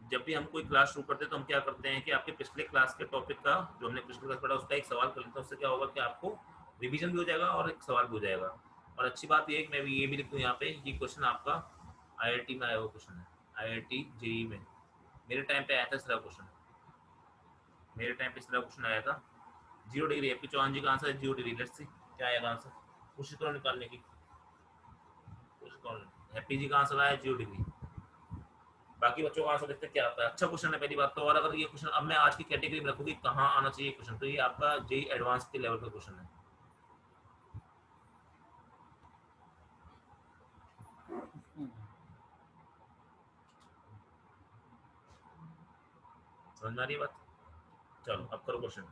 जब भी हम कोई क्लास शुरू करते हैं तो हम क्या करते हैं कि आपके पिछले क्लास के टॉपिक का, जो हमने पिछले क्लास पढ़ा उसका एक सवाल कर लेते हैं। उससे क्या होगा कि आपको रिवीजन भी हो जाएगा और एक सवाल भी हो जाएगा। और अच्छी बात ये है कि मैं भी ये भी लिख दूँ यहाँ पे, ये क्वेश्चन आपका IIT में आया हुआ क्वेश्चन है, IIT JEE में मेरे टाइम पे आया था इस तरह क्वेश्चन। मेरे टाइम पे इस तरह क्वेश्चन आया था। 0 डिग्री, आपकी चौहान जी का आंसर है 0 डिग्री। लेट्स सी क्या आएगा आंसर, कोशिश करो निकालने की, कोशिश करो। हैप्पी जी का आंसर आया 0 डिग्री। बाकी बच्चों का आंसर देखते क्या आता है। अच्छा क्वेश्चन है पहली बात तो। और अगर ये क्वेश्चन अब मैं आज की कैटेगरी में रखूँगी कहाँ आना चाहिए क्वेश्चन, तो ये आपका JEE एडवांस के लेवल का क्वेश्चन है। समझ में आ रही है बात? चलो अब करो क्वेश्चन।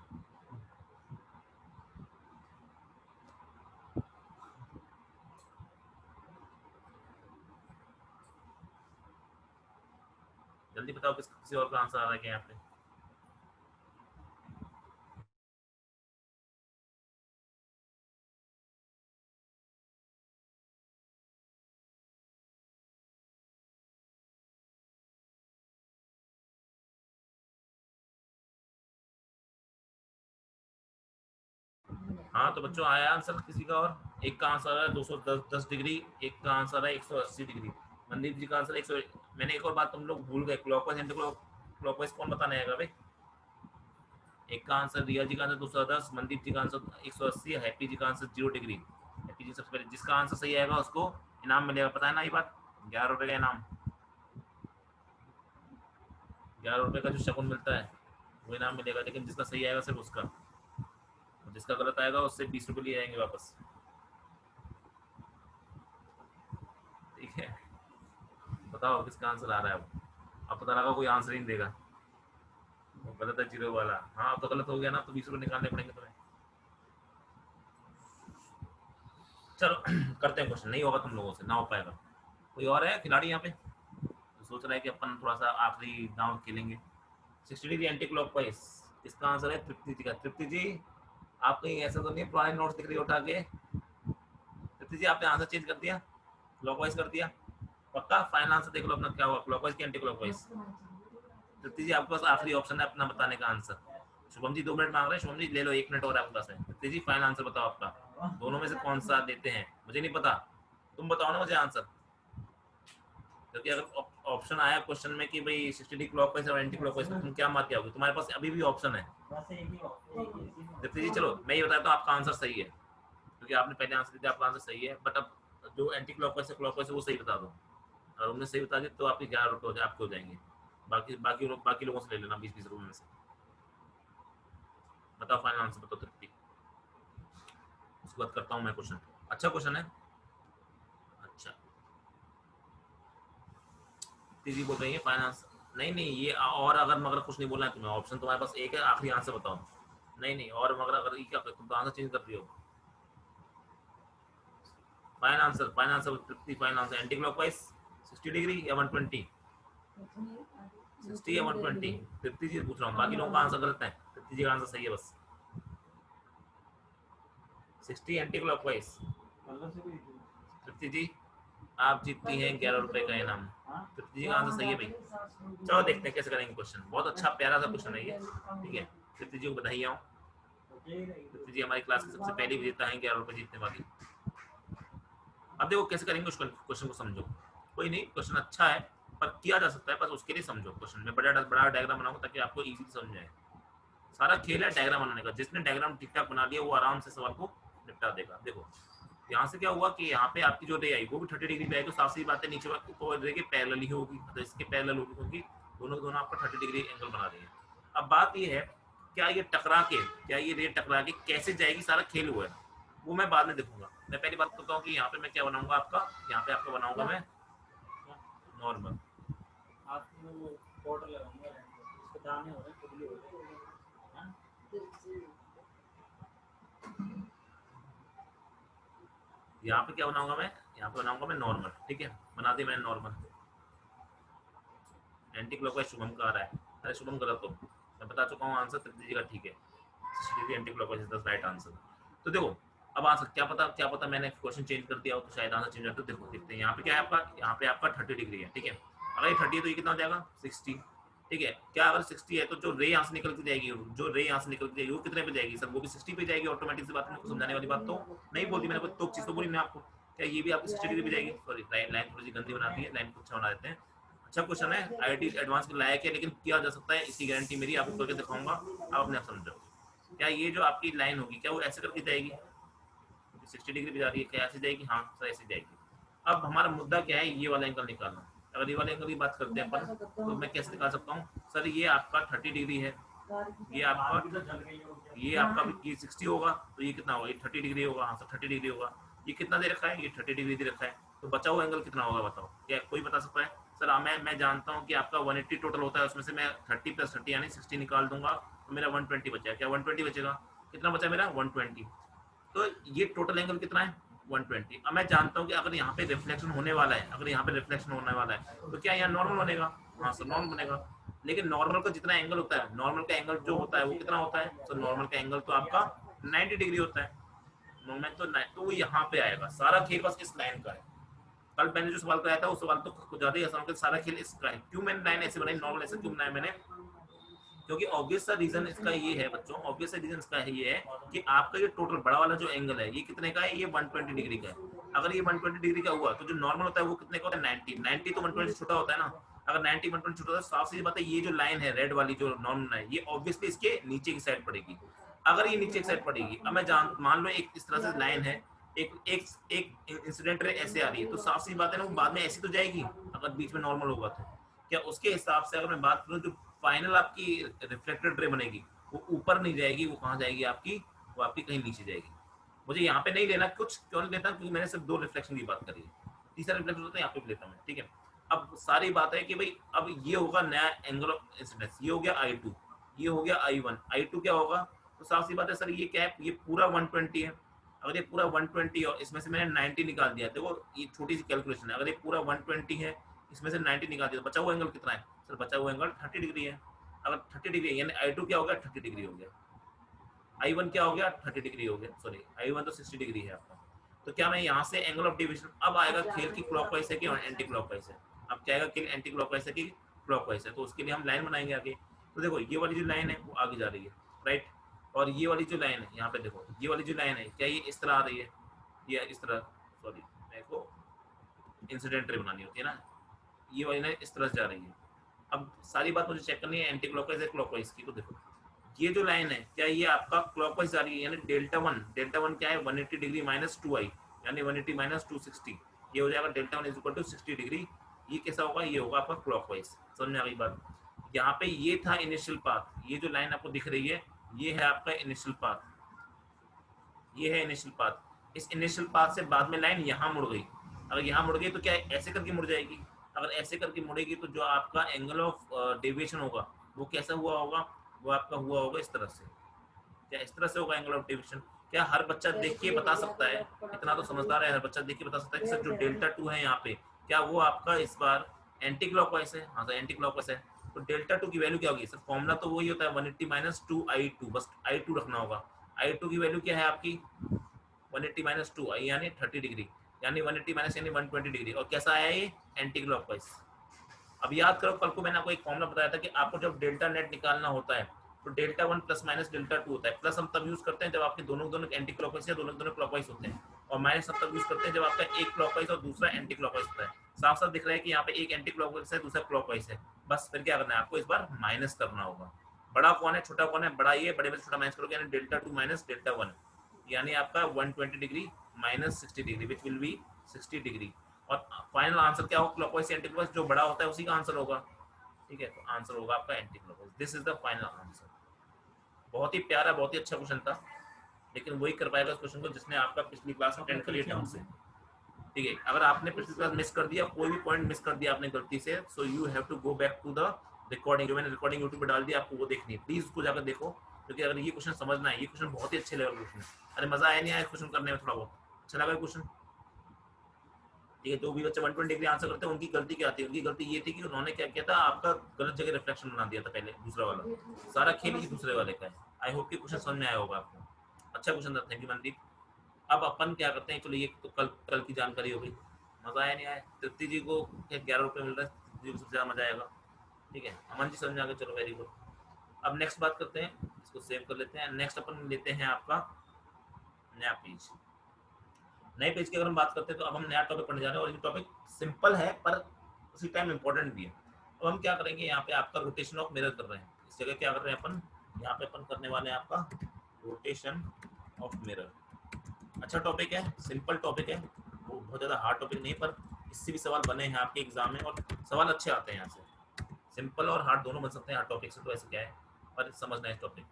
जल्दी बताओ किसी और का आंसर आ रहा है क्या यहाँ पे? हाँ तो बच्चों आया आंसर किसी का? और एक का आंसर है 210 डिग्री, एक का आंसर है 180 डिग्री। मनदीप जी का आंसर 100। मैंने एक और बात तुम लोग भूल गए, क्लॉकवाइज एंटी क्लॉकवाइज कौन बताने आएगा भाई? एक का आंसर रिया जी का आंसर 210, मनदीप जी का आंसर 180, हैप्पी जी का आंसर 0 डिग्री। हैप्पी जी सबसे पहले, जिसका आंसर सही आएगा उसको इनाम मिलेगा, पता है ना ये बात? 11 रुपए का इनाम, 11 रुपए का जो शगुन मिलता है वो इनाम मिलेगा। लेकिन जिसका सही आएगा सिर्फ उसका, जिसका गलत आएगा उससे 20 रुपए लिए जाएंगे वापस। ठीक है, बताओ किसका आंसर आ रहा है अब पता लगा कोई आंसर ही नहीं देगा, वो गलत है 0 वाला। हाँ अब तो गलत हो गया ना, तो 20 रुपए निकालने पड़ेंगे तुम्हें। चलो करते हैं क्वेश्चन, नहीं होगा तुम लोगों से, ना हो पाएगा। कोई और है खिलाड़ी यहाँ पे तो सोच रहा है कि अपन थोड़ा सा आखिरी दांव खेलेंगे? 60 डिग्री एंटी क्लॉकवाइज, इसका आंसर है तृप्ति जी का। तृप्ति जी आप कहीं ऐसा तो नहीं पुराने नोट्स दिख रही उठा के? तृप्ति जी आपने आंसर चेंज कर दिया, क्लॉकवाइज कर दिया? पक्का फाइनल आंसर देख लो अपना क्या हुआ, क्लॉकवाइज की एंटी क्लॉकवाइज? तृप्ति जी आपके पास आखिरी ऑप्शन है अपना बताने का आंसर। शुभम जी 2 मिनट मांग रहे हैं, शुभम जी ले लो, 1 मिनट और आपके पास है। तृप्ति जी फाइनल आंसर बताओ आपका, दोनों में से कौन सा देते हैं? मुझे नहीं पता, तुम बताओ ना मुझे आंसर। क्योंकि अगर ऑप्शन आया क्वेश्चन में कि भाई 60 क्लॉकवाइज और एंटी क्लॉकवाइज, तुम क्या मार के आओगे? तुम्हारे पास अभी भी ऑप्शन है। दीप्ति जी चलो मैं ये बताता हूँ, आपका आंसर सही है क्योंकि आपने पहले आंसर दिया, आपका आंसर सही है। बट अब जो एंटी क्लॉकवाइज से क्लॉकवाइज है वो सही बता दो। और उन्हें सही बता दिया तो आपके 11 रुपये आपके हो जाएंगे। बाकी लोगों से ले लेना 20-20 रुपये में से। बताओ फाइनल आंसर बताओ तृप्ति, उसके बाद करता हूँ मैं क्वेश्चन। अच्छा क्वेश्चन है। अच्छा जी बोल रही है फाइनेंस? नहीं नहीं ये, और अगर मगर कुछ नहीं बोलना है तुम्हें, ऑप्शन तुम्हारे पास एक है, आखिरी आंसर बताओ। नहीं नहीं, और मगर अगर ये क्या तुम तो आंसर चेंज कर रही हो। Fine answer Tripti, fine answer anti clockwise 60 degree या 120? 60 या 120? तृप्ति जी पूछ रहा हूँ, बाकी लोगों का आंसर गलत है, तृप्ति जी का आंसर सही है बस। 60 एंटी क्लॉकवाइज। तृप्ति जी आप जीतती हैं 11 रुपए का इनाम। तृप्ति जी का आंसर सही है भाई। चलो देखते हैं कैसे करेंगे क्वेश्चन, बहुत अच्छा प्यारा सा क्वेश्चन है ये। ठीक है, तृप्ति जी को बधाई हो। तृप्ति जी हमारी क्लास की सबसे पहली विजेता है 11 रुपए जीतने वाली। अब देखो कैसे करेंगे उस क्वेश्चन को, समझो। कोई नहीं, क्वेश्चन अच्छा है पर किया जा सकता है, बस उसके लिए समझो क्वेश्चन में। बड़ा बड़ा डायग्राम बनाऊंगा ताकि आपको इजीली समझ जाए। सारा खेल है डायग्राम बनाने का, जिसने डायग्राम ठीक ठाक बना लिया वो आराम से सवाल को निपटा देगा। देखो यहाँ से क्या हुआ कि यहाँ पे आपकी जो रे आई वो भी 30 डिग्री पे आई, तो साफ सी बात है नीचे तो रे के पैरेलल ही होगी, तो इसके पैरेलल होगी क्योंकि दोनों दोनों आपका 30 डिग्री एंगल बना रही है। अब बात ये है, क्या ये टकरा के, क्या ये रे टकरा के कैसे जाएगी, सारा खेल हुआ है, वो मैं बाद में देखूंगा। मैं पहली बात करता हूँ कि यहाँ पे मैं क्या बनाऊंगा आपका, यहाँ पे आपका बनाऊंगा मैं नॉर्मल। यहाँ पे क्या बनाऊंगा मैं, यहाँ पे बनाऊंगा मैं नॉर्मल। ठीक है, बना दी मैंने नॉर्मल। एंटी क्लॉकवाइज शुभम का आ रहा है, अरे शुभम गलत हो, मैं बता चुका हूँ आंसर, तृप्ति जी का ठीक है। 60 anti clockwise is the right answer. तो देखो अब आंसर क्या पता मैंने क्वेश्चन चेंज कर दिया हो तो शायद आंसर चेंज हो। तो देखो देखते हैं यहाँ पे क्या है आपका, यहाँ पे आपका 30 डिग्री है। ठीक है, अगर ये 30 है तो ये कितना हो जाएगा 60। ठीक है। क्या अगर 60 है तो जो रे यहाँ से निकल के जाएगी, जो रे यहाँ से निकल के जाएगी वो कितने पे जाएगी सर? वो भी 60 पे जाएगी ऑटोमेटिक। से बात है, समझाने वाली बात तो नहीं बोलती मैंने, कोई तो चीज़ तो बोली मैंने आपको। क्या ये भी आपकी 60 डिग्री पे जाएगी? सॉरी लाइन थोड़ी सी गंदी बना दी है, लाइन को अच्छा बना देते हैं। अच्छा क्वेश्चन है, IIT एडवांस के लायक है लेकिन किया जा सकता है, इसकी गारंटी मेरी, आपको करके दिखाऊंगा, आप अपने आप समझो। क्या ये जो आपकी लाइन होगी क्या वो ऐसे करके जाएगी? 60 डिग्री पे जा रही है, क्या ऐसे जाएगी? हाँ सर ऐसे जाएगी। अब हमारा मुद्दा क्या है, ये वाला एंगल निकालना। अगर ये वाले एंगल की बात करते हैं अपन, तो मैं कैसे निकाल सकता हूँ सर? ये आपका 30 डिग्री है, ये आपका भी ये 60 होगा, तो ये कितना होगा? ये 30 डिग्री होगा। हाँ सर 30 डिग्री होगा। ये कितना दे रखा है? ये 30 डिग्री दे रखा है। तो बचा हुआ एंगल कितना होगा बताओ? क्या कोई बता सकता है? सर मैं जानता हूँ कि आपका 180 टोटल होता है, उसमें से मैं 30 + 30 यानी 60 निकाल दूंगा, तो मेरा 120 बचा। क्या 120 बचेगा? कितना बचा मेरा? 120। तो ये टोटल एंगल कितना है? 120। अब मैं जानता हूँ कि अगर यहाँ पे रिफ्लेक्शन होने वाला है, अगर यहाँ पे रिफ्लेक्शन होने वाला है तो क्या यहाँ नॉर्मल बनेगा? हाँ सर नॉर्मल बनेगा। लेकिन नॉर्मल का जितना एंगल होता है, नॉर्मल का एंगल जो होता है वो कितना होता है? तो नॉर्मल का एंगल तो आपका 90 डिग्री होता है। मोमेंट तो वो यहाँ पे आएगा। सारा खेल बस इस लाइन का है। कल मैंने जो सवाल कराया था उस सवाल तो कुछ ज्यादा ही आसान होगा। सारा खेल इसका है। क्यों मैंने लाइन ऐसे बनाई, नॉर्मल ऐसे क्यों बनाया मैंने? क्योंकि ऑब्वियस सा रीजन इसका ये है बच्चों, ऑब्वियस सा रीजन इसका है ये है कि आपका ये टोटल बड़ा वाला जो एंगल है ये कितने का है? ये 120 डिग्री का है। अगर ये 120 डिग्री का हुआ तो जो नॉर्मल होता है वो कितने का होता है? 90। तो 120 से छोटा होता है ना। अगर 90 120 छोटा होता है, साफ सीधी बात है, ये जो लाइन है रेड वाली जो नॉर्मल है ये ऑब्वियसली इसके नीचे की साइड पड़ेगी। अगर ये नीचे की साइड पड़ेगी, अब मैं जान मान लो एक इस तरह से लाइन है, एक एक एक इंसिडेंट रे ऐसे आ रही है, तो साफ सीधी बात है ना वो बाद में ऐसी तो जाएगी अगर बीच में नॉर्मल होगा तो। क्या उसके हिसाब से अगर मैं बात करूं, जो फाइनल आपकी रिफ्लेक्टेड रे बनेगी वो ऊपर नहीं जाएगी, वो कहाँ जाएगी आपकी? वो आपकी कहीं नीचे जाएगी। मुझे यहाँ पे नहीं लेना कुछ, क्यों नहीं लेता? क्योंकि मैंने सिर्फ 2 रिफ्लेक्शन की बात करी है, तीसरा रिफ्लेक्शन होता है यहाँ पे भी लेता हूँ, ठीक है। अब सारी बात है कि भाई अब ये होगा नया एंगल ऑफ इंसिडेंस, ये हो गया I2, ये हो गया I1। I2 क्या होगा? तो साफ सी बात है सर, ये क्या है? ये पूरा 120 है। अगर ये पूरा 120 और इसमें से मैंने 90 निकाल दिया, देखो ये छोटी सी कैलकुलेशन है, अगर ये पूरा 120 है इसमें से 90 निकाल दिया तो बचा हुआ एंगल कितना है? सर बचा हुआ एंगल 30 डिग्री है। अगर 30 डिग्री है यानी I2 क्या हो गया? 30 डिग्री हो गया। I1 क्या हो गया? 30 डिग्री हो गया। सॉरी I1 तो 60 डिग्री है आपका। तो क्या मैं यहाँ से एंगल ऑफ डेविएशन, अब आएगा खेल की क्लॉकवाइज है कि एंटी क्लॉकवाइज है? अब क्या आएगा खेल, एंटी क्लॉकवाइज है कि क्लॉकवाइज है? तो उसके लिए हम लाइन बनाएंगे आगे। तो देखो ये वाली जो लाइन है वो आगे जा रही है, राइट। और ये वाली जो लाइन है यहाँ पे देखो, ये वाली जो लाइन है क्या ये इस तरह आ रही है? ये इस तरह, सॉरी मेरे को इंसिडेंट रे बनानी होती है ना, ये वाली लाइन इस तरह से जा रही है। अब सारी बात मुझे चेक करनी है एंटी क्लॉकवाइज है क्लॉकवाइज की। तो देखो ये जो लाइन है क्या ये आपका क्लॉकवाइज जा रही है, यानी डेल्टा वन क्या है? 180 डिग्री माइनस 2i, यानी 180 माइनस 260, ये हो जाएगा delta one is equal to 60 degree. ये कैसा होगा? ये होगा आपका क्लॉकवाइज। समझ में आ गई बात? यहाँ पे ये था इनिशियल पाथ, ये जो लाइन आपको दिख रही है ये है आपका इनिशियल पाथ, ये है इनिशियल पाथ। इस इनिशियल पाथ से बाद में लाइन यहाँ मुड़ गई। अगर यहाँ मुड़ गई तो क्या ऐसे करके मुड़ जाएगी? अगर ऐसे करके मुड़ेगी तो जो आपका एंगल ऑफ डेविएशन होगा वो कैसा हुआ होगा? वो आपका हुआ होगा इस तरह से। क्या इस तरह से होगा एंगल ऑफ डेविएशन? क्या हर बच्चा देख के बता सकता है? इतना तो समझदार है, हर बच्चा देख के बता सकता है कि सर जो डेल्टा 2 है यहाँ पे क्या वो आपका इस बार एंटी क्लॉकवाइज है? हाँ सर एंटी क्लॉकवाइज है। तो डेल्टा 2 की वैल्यू क्या होगी सर? फॉर्मूला तो वही होता है 180 माइनस 2i2, बस I2 रखना होगा। I2 की वैल्यू क्या है आपकी? 180 माइनस 2i यानी 30 डिग्री, यानी 180 माइनस यानी 120 डिग्री। और कैसा आया ये? Anti clockwise. अब याद करो कल को मैंने आपको एक फॉर्मूला बताया था कि आपको जब डेल्टा नेट निकालना होता है तो डेल्टा 1 प्लस माइनस डेल्टा 2 होता है। प्लस हम तब यूज करते हैं जब आपके दोनों दोनों एंटी क्लॉकवाइज या दोनों दोनों क्लॉकवाइज होते हैं, और माइनस हम तब यूज करते हैं जब आपका एक क्लॉकवाइज और दूसरा एंटी क्लॉकवाइज होता है। साफ साफ दिख रहा है कि यहाँ पे एक एंटी क्लॉकवाइज है दूसरा क्लॉकवाइज है। बस फिर क्या करना है आपको? इस बार माइनस करना होगा। बड़ा कौन है छोटा कौन है? बड़ा ये, बड़े में छोटा माइनस करोगे यानी डेल्टा 2 माइनस डेल्टा 1, यानी आपका 120 degree minus 60 degree which will be 60 degree. और फाइनल आंसर क्या होगा? क्लॉकवाइज एंटी क्लॉकवाइज जो बड़ा होता है उसी का आंसर होगा, ठीक है। तो आंसर होगा आपका anti clockwise. This is the final answer. बहुत ही प्यारा, बहुत ही अच्छा क्वेश्चन था, लेकिन वही कर पाएगा इस क्वेश्चन को जिसने आपका पिछली क्लास में 10 करी ढंग से, ठीक है। अगर आपने पिछली क्लास मिस कर दिया, कोई भी पॉइंट मिस कर दिया आपने गलती से, so you have to go back to the recording. जो मैंने रिकॉर्डिंग यूट्यूब पे डाल दी आपको वो देखनी है, प्लीज उसको जाकर देखो, क्योंकि अगर ये क्वेश्चन समझना है, ये क्वेश्चन बहुत ही अच्छे लेवल क्वेश्चन है। अरे मजा आया नहीं आया क्वेश्चन करने में? थोड़ा बहुत अच्छा लगा क्वेश्चन, ठीक है। जो भी बच्चे 120 डिग्री आंसर करते हैं उनकी गलती क्या थी? उनकी गलती ये थी कि उन्होंने क्या किया था, आपका गलत जगह रिफ्लेक्शन बना दिया था पहले, दूसरा वाला। सारा खेल ही दूसरे वाले का है। आई होप कि क्वेश्चन समझ में आया होगा आपको। अच्छा क्वेश्चन था, थैंक यू मनदीप। अब अपन क्या करते हैं, चलो ये तो कल कल की जानकारी हो गई। मजा आया नहीं आया? तृप्ति जी को 11 रुपये मिल रहा है, तृप्ति जी को सबसे ज्यादा मजा आएगा। ठीक है, अमन जी समझ आ गया, चलो वेरी गुड। अब नेक्स्ट बात करते हैं, इसको सेव कर लेते हैं। नेक्स्ट अपन लेते हैं आपका नया पेज। नए पेज की अगर हम बात करते हैं तो अब हम नया टॉपिक पढ़ने जा रहे हैं, और ये टॉपिक सिंपल है पर उसी टाइम इंपॉर्टेंट भी है। अब हम क्या करेंगे, यहाँ पे आपका रोटेशन ऑफ मिरर कर रहे हैं। इस जगह क्या कर रहे हैं अपन, यहाँ पे अपन करने वाले हैं आपका रोटेशन ऑफ मिरर। अच्छा टॉपिक है, सिंपल टॉपिक है, वो बहुत ज़्यादा हार्ड टॉपिक नहीं, पर इससे भी सवाल बने हैं आपके एग्जाम में, और सवाल अच्छे आते हैं यहाँ से। सिंपल और हार्ड दोनों बन सकते हैं हर टॉपिक से, तो ऐसे क्या है, पर समझना है इस टॉपिक।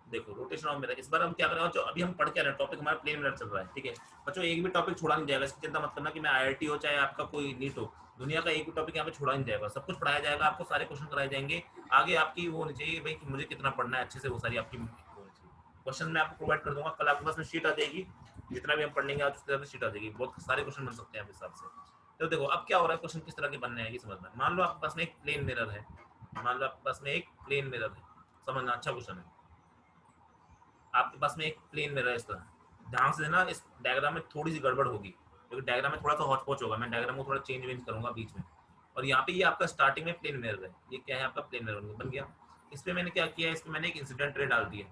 देखो रोटेशन ऑफ मिरर, इस बार हम क्या कर रहे हैं, जो अभी हम पढ़ के आ रहे हैं टॉपिक हमारा प्लेन मिरर चल रहा है, ठीक है बच्चों। एक भी टॉपिक छोड़ा नहीं जाएगा, इसकी चिंता मत करना कि मैं आईआईटी हो चाहे आपका कोई नीट हो, दुनिया का एक भी टॉपिक यहाँ पे छोड़ा नहीं जाएगा, सब कुछ पढ़ाया जाएगा आपको, सारे क्वेश्चन कराए जाएंगे। आगे आपकी वो होनी चाहिए भाई कि मुझे कितना पढ़ना है अच्छे से, वो सारी आपकी क्वेश्चन मैं आपको प्रोवाइड कर दूंगा। कल आपके पास में शीट आ जाएगी, जितना भी हम पढ़ लेंगे आज उसके साथ शीट आ जाएगी, बहुत सारे क्वेश्चन बन सकते हैं आप हिसाब से। तो देखो अब क्या हो रहा है, क्वेश्चन किस तरह के बनने हैं ये समझना है। मान लो आपके पास में एक प्लेन मिरर है, मान लो आपके पास में एक प्लेन मिरर है, समझना अच्छा क्वेश्चन है। आपके पास में एक प्लेन मिरर है, इस तरह ध्यान से देना, इस डायग्राम में थोड़ी सी गड़बड़ होगी क्योंकि डायग्राम में थोड़ा सा हॉच पॉच होगा, मैं डायग्राम को थोड़ा चेंज वेंज करूंगा बीच में। और यहाँ पे ये आपका स्टार्टिंग में प्लेन मिरर है, ये क्या है आपका प्लेन मिरर बन गया। इस पर मैंने क्या किया है, इसमें मैंने एक इंसिडेंट रे डाल दिया,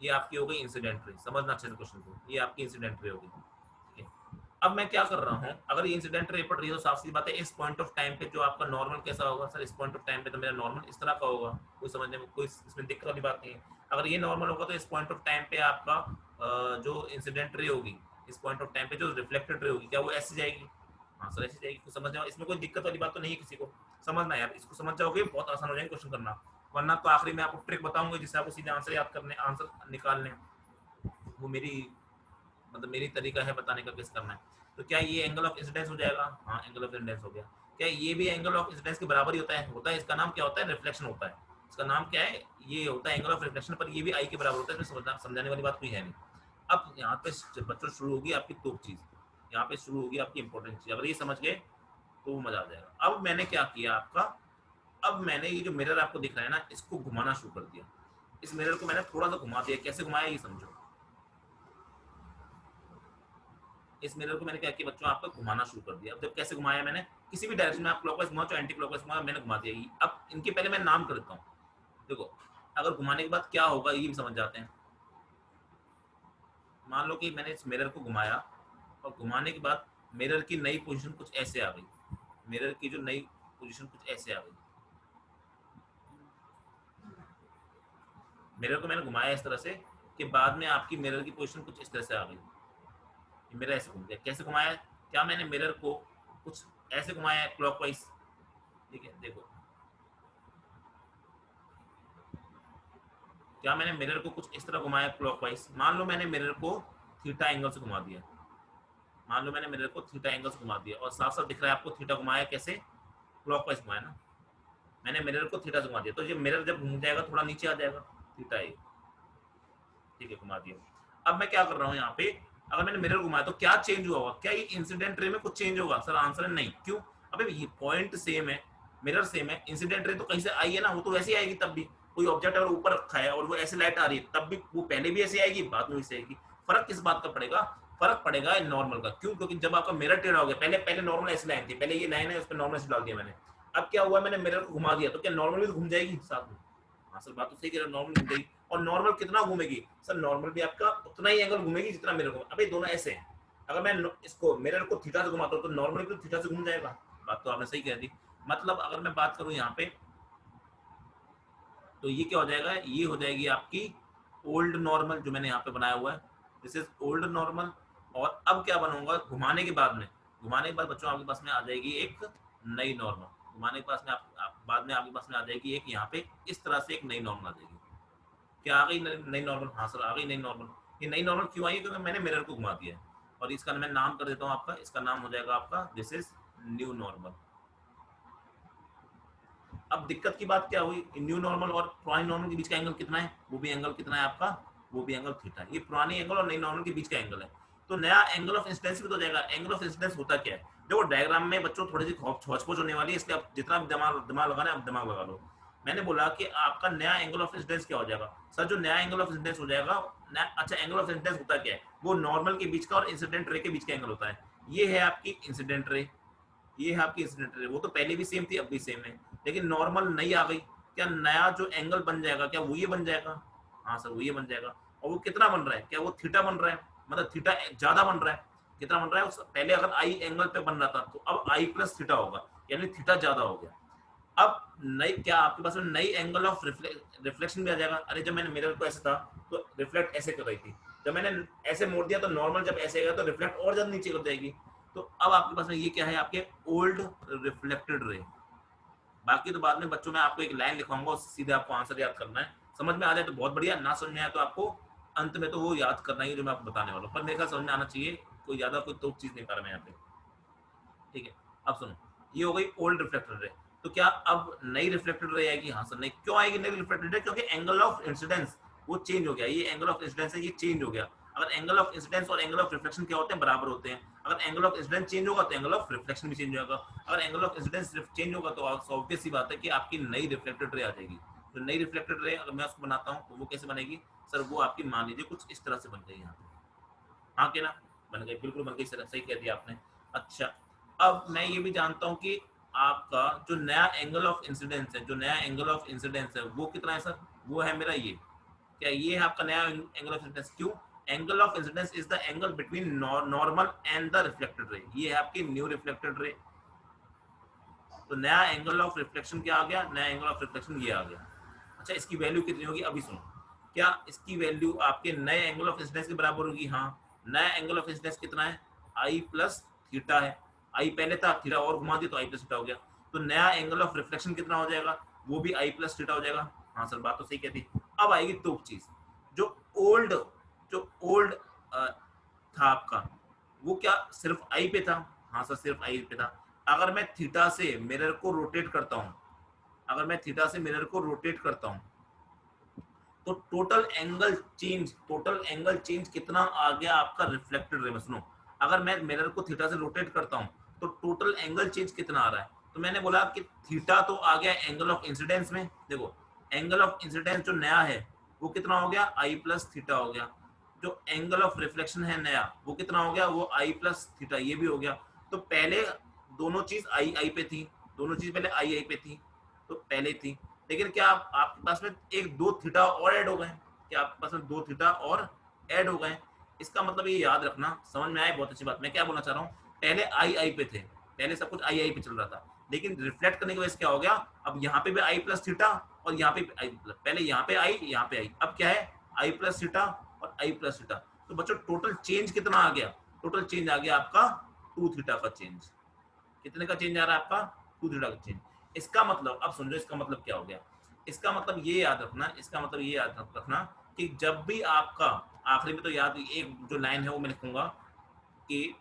ये आपकी हो गई इंसिडेंट रे, समझना अच्छे से क्वेश्चन को, ये आपकी इंसिडेंट रे होगी, ठीक है। अब मैं क्या कर रहा हूँ, अगर ये इंसिडेंट रे पड़ रही है तो साफ सी बात है इस पॉइंट ऑफ टाइम पे जो आपका नॉर्मल कैसा होगा, सर इस पॉइंट ऑफ टाइम पे तो मेरा नॉर्मल इस तरह का होगा, कोई समझने में कोई इसमें दिक्कत वाली बात नहीं है। अगर ये नॉर्मल होगा तो इस पॉइंट ऑफ टाइम पे आपका जो इंसिडेंट रे होगी, इस पॉइंट ऑफ टाइम पे जो रिफ्लेक्टेड रे होगी, क्या वो ऐसी जाएगी, हाँ सर ऐसी जाएगी, कुछ समझ जाओ, इसमें कोई दिक्कत वाली बात तो नहीं है किसी को, समझना यार, इसको समझ जाओगे बहुत आसान हो जाएगा क्वेश्चन करना। वरना तो आखिरी में आपको ट्रिक बताऊंगा जिससे आपको सीधे आंसर याद करने, आंसर निकालने, वो मेरी मतलब मेरी तरीका है बताने का कैसे करना है। तो क्या ये एंगल ऑफ इंसिडेंस हो जाएगा, हाँ एंगल ऑफ इंसिडेंस हो गया। क्या ये भी एंगल ऑफ इंसिडेंस के बराबर ही होता है, इसका नाम क्या होता है, रिफ्लेक्शन होता है, इसका नाम क्या है, ये होता है एंगल ऑफ रिफ्लेक्शन, पर ये भी आई के बराबर होता है, इसमें समझाने वाली बात कोई है नहीं। अब यहाँ पे बच्चों शुरू होगी आपकी तोप चीज, यहाँ पे शुरू होगी आपकी इंपॉर्टेंट चीज, अगर ये समझ गए तो वो मजा आ जाएगा। अब मैंने क्या किया आपका, अब मैंने ये जो मिरर आपको दिख रहा है ना, इसको घुमाना शुरू कर दिया, इस मिरर को मैंने थोड़ा सा घुमा दिया, कैसे घुमाया ये समझो। इस मिरर को मैंने क्या किया बच्चों, आपको घुमाना शुरू कर दिया। अब जब कैसे घुमाया मैंने, किसी भी डायरेक्शन में आप क्लॉकवाइज घुमाओ चाहे एंटी क्लॉकवाइज घुमाओ, मैंने घुमा दिया। अब इनके पहले मैं नाम कर देता हूँ, देखो अगर घुमाने के बाद क्या होगा ये भी समझ जाते हैं। मान लो कि मैंने इस मिरर को घुमाया, और घुमाने के बाद मिरर की नई पोजीशन कुछ ऐसे आ गई, मिरर की जो नई पोजीशन कुछ ऐसे आ गई, मिरर को मैंने घुमाया इस तरह से कि बाद में आपकी मिरर की पोजीशन कुछ इस तरह से आ गई, मेरा ऐसे घूम गया। कैसे घुमाया, क्या मैंने मिरर को कुछ ऐसे घुमाया क्लॉकवाइज, ठीक है देखो, क्या मैंने मिरर को कुछ इस तरह घुमाया क्लॉकवाइज। मान लो मैंने मिरर को थीटा एंगल से घुमा दिया, मान लो मैंने मिरर को थीटा एंगल से घुमा दिया, और साफ साफ दिख रहा है आपको थीटा घुमाया कैसे, क्लॉकवाइज घुमाया ना, मैंने मिरर को थीटा से घुमा दिया, तो ये मिरर जब घूम जाएगा थोड़ा नीचे आ जाएगा, थीटा है, ठीक है घुमा दिया। अब मैं क्या कर रहा हूँ यहाँ पे, अगर मैंने मिरर घुमाया तो क्या चेंज हुआ होगा, क्या ये इंसिडेंट रे में कुछ चेंज होगा, सर आंसर है नहीं। क्यों, अबे ये पॉइंट सेम है, मिरर सेम है, इंसिडेंट रे तो कहीं से आई है ना, वो तो वैसे ही आएगी, तब भी कोई ऑब्जेक्ट अगर ऊपर रखा है और वो ऐसे लाइट आ रही है तब भी वो पहले भी ऐसे आएगी बाद में भी ऐसे आएगी। फर्क किस बात का पड़ेगा, फर्क पड़ेगा नॉर्मल का। क्यों, क्योंकि जब आपका मिरर टेढ़ा हो गया, पहले पहले नॉर्मल ऐसी लाइन थी, पहले ये लाइन है उस पर नॉर्मल ऐसे डाल दिया मैंने, अब क्या हुआ मैंने मिरर को घुमा दिया, तो क्या नॉर्मल भी घूम जाएगी साथ में, हाँ सर बात तो सही कह रहे हो, नॉर्मल घूम जाएगी। और नॉर्मल कितना घूमेगी, सर नॉर्मल भी आपका उतना ही एंगल घूमेगी जितना मिरर घूमे। अबे दोनों ऐसे हैं, अगर मैं इसको मिरर को थीटा से घुमाता हूँ तो नॉर्मल भी थीटा से घूम जाएगा, बात तो आपने सही कह दी। मतलब अगर मैं बात करूँ यहाँ पे तो ये क्या हो जाएगा, ये हो जाएगी आपकी ओल्ड नॉर्मल जो मैंने यहाँ पे बनाया हुआ है, दिस इज ओल्ड नॉर्मल। और अब क्या बनूंगा, घुमाने के बाद में, घुमाने के बाद बच्चों आपके पास में आ जाएगी एक नई नॉर्मल, घुमाने के पास में बाद में आपके पास में आ जाएगी एक यहाँ पे इस तरह से एक नई नॉर्मल आ जाएगी। क्या आ गई नई नॉर्मल, हाँ सर आ गई नई नॉर्मल। ये नई नॉर्मल क्यों आई है, क्योंकि मैंने मिरर को घुमा दिया है। और इसका मैं नाम कर देता हूँ आपका, इसका नाम हो जाएगा आपका दिस इज न्यू नॉर्मल। अब दिक्कत की बात क्या हुई, न्यू नॉर्मल और पुरानी नॉर्मल के बीच का एंगल कितना है, वो भी एंगल कितना है आपका, वो भी एंगल थीटा। ये पुरानी एंगल और नई नॉर्मल के बीच का एंगल है, तो नया एंगल ऑफ इंसिडेंस भी तो हो जाएगा। एंगल ऑफ इंसिडेंस होता क्या है, देखो डायग्राम में बच्चों थोड़ी सी हौच-पौच होने वाली है, इसलिए आप जितना भी दिमाग लगाना है आप दिमाग लगा लो। मैंने बोला कि आपका नया एंगल ऑफ इंसिडेंस क्या हो जाएगा, सर जो नया एंगल ऑफ इंसिडेंस हो जाएगा, अच्छा एंगल ऑफ इंसिडेंस होता क्या है, वो नॉर्मल के बीच का और इंसिडेंट रे के बीच का एंगल होता है। ये है आपकी इंसिडेंट रे, ये है आपकी इंसिडेंट रे, वो तो पहले भी सेम थी अब भी सेम है, लेकिन नॉर्मल नई आ गई, क्या नया जो एंगल बन जाएगा क्या वो ये बन जाएगा? हाँ सर वो ये बन जाएगा। और वो कितना बन रहा है? क्या वो थीटा बन रहा है? मतलब थीटा ज्यादा बन रहा है। कितना बन रहा है? पहले अगर आई एंगल पे बन रहा था तो अब आई प्लस थीटा होगा, यानी थीटा ज्यादा हो गया। अब नई क्या आपके पास में नई एंगल ऑफ रिफ्लेक्शन भी आ जाएगा। अरे जब मैंने मिरर को ऐसे था तो रिफ्लेक्ट ऐसे कर रही थी, जब मैंने ऐसे मोड़ दिया तो नॉर्मल जब ऐसे गया तो रिफ्लेक्ट और ज्यादा नीचे कर जाएगी। तो अब आपके पास में ये क्या है? आपके ओल्ड रिफ्लेक्टेड रे। बाकी तो बाद में बच्चों में आपको एक लाइन लिखवाऊंगा, उससे सीधे आपको आंसर याद करना है। समझ में आ जाए तो बहुत बढ़िया, ना समझ में आए तो आपको अंत में तो वो याद करना ही जो मैं आपको बताने वाला हूँ, पर मेरे ख्याल समझ में आना चाहिए। कोई ज्यादा कोई तो चीज नहीं कर रहा मैं यहाँ पे। ठीक है, अब सुनो, ये हो गई ओल्ड रिफ्लेक्टेड रे। तो क्या अब नई रिफ्लेक्टेड रे आएगी? हाँ सर नहीं। क्यों आएगी नई रिफ्लेक्टेड रे? क्योंकि एंगल ऑफ इंसिडेंस वो चेंज हो गया। ये एंगल ऑफ इंसिडेंस है, ये चेंज हो गया। अगर एंगल ऑफ इंसिडेंस और एंगल ऑफ रिफ्लेक्शन क्या होते हैं? बराबर होते हैं। अगर एंगल ऑफ इंसिडेंस चेंज होगा तो एंगल ऑफ रिफ्लेक्शन भी चेंज होगा। अगर एंगल ऑफ इंसिडेंस चेंज होगा तो ऑब्वियस सी बात है कि आपकी नई रिफ्लेक्टेड रे आ जाएगी। तो नई रिफ्लेक्टेड रे अगर मैं उसको बनाता हूँ तो वो कैसे बनेगी? सर वो आपकी मान लीजिए कुछ इस तरह से बन गई यहाँ पे। हाँ के ना? बन गई, बिल्कुल बन गई सर, सही कह दिया आपने। अच्छा, अब मैं ये भी जानता हूँ कि आपका जो नया एंगल ऑफ इंसिडेंस है, जो नया एंगल ऑफ इंसिडेंस है वो कितना है सर? वो है मेरा ये। क्या ये है आपका नया एंगल ऑफ इंसिडेंस? क्यों? Angle of incidence is the angle between normal and the reflected ray. ये है आपकी न्यू रिफ्लेक्टेड रे। तो नया एंगल ऑफ रिफ्लेक्शन क्या आ गया? नया एंगल ऑफ रिफ्लेक्शन ये आ गया। अच्छा, इसकी वैल्यू कितनी होगी? अभी सुनो, क्या इसकी वैल्यू आपके नए एंगल ऑफ इंसिडेंस के बराबर होगी? हाँ। नया एंगल ऑफ इंसिडेंस कितना है? आई प्लस थीटा है। आई पहले था, थीटा और घुमा दिया तो आई प्लस थीटा हो गया। तो नया एंगल ऑफ रिफ्लेक्शन कितना हो जाएगा? वो भी आई प्लस थीटा हो जाएगा। हाँ सर बात तो सही कहती। अब आएगी तो चीज, जो ओल्ड जो ओल्ड था आपका, वो क्या सिर्फ आई पे था? हाँ सर सिर्फ आई पे था। अगर मैं थीटा से मिरर को रोटेट करता हूँ, अगर मैं थीटा से मिरर को रोटेट करता हूँ तो टोटल एंगल चेंज कितना आ गया आपका रिफ्लेक्टेड रे में? सुनो, अगर मैं मिरर को थीटा से रोटेट करता हूँ तो टोटल एंगल चेंज कितना आ रहा है? तो मैंने बोला कि थीटा तो आ गया एंगल ऑफ इंसिडेंस में। देखो, एंगल ऑफ इंसिडेंस जो नया है वो कितना हो गया? आई प्लस थीटा हो गया। जो एंगल ऑफ रिफ्लेक्शन है नया, वो कितना हो गया? वो आई प्लस थीटा, ये भी हो गया। तो पहले दोनों चीज आई आई पे थी, दोनों चीज पहले आई आई पे थी, तो पहले थी। लेकिन क्या आपके पास में एक दो थीटा और ऐड हो गए? क्या आपके पास में दो थीटा और ऐड हो गए? इसका मतलब ये याद रखना, समझ में आए? बहुत अच्छी बात। मैं क्या बोलना चाह रहा हूँ, पहले आई आई पे थे, पहले सब कुछ आई आई पे चल रहा था, लेकिन रिफ्लेक्ट करने की वजह से क्या हो गया? अब यहाँ पे भी आई प्लस थीटा और यहाँ पे आई, पहले यहाँ पे आई यहाँ पे आई, अब क्या है? आई प्लस थीटा और आई प्लस थीटा। तो बच्चों टोटल चेंज कितना आ गया? टोटल चेंज आ गया आपका टू थीटा का चेंज। कितने का चेंज आ रहा है आपका? टू थीटा का चेंज। इसका मतलब अब समझो इसका मतलब क्या हो गया। इसका मतलब ये याद रखना, इसका मतलब ये याद रखना कि जब भी आपका आखिरी में तो याद एक जो लाइन है वो मैं लिखूंगा कि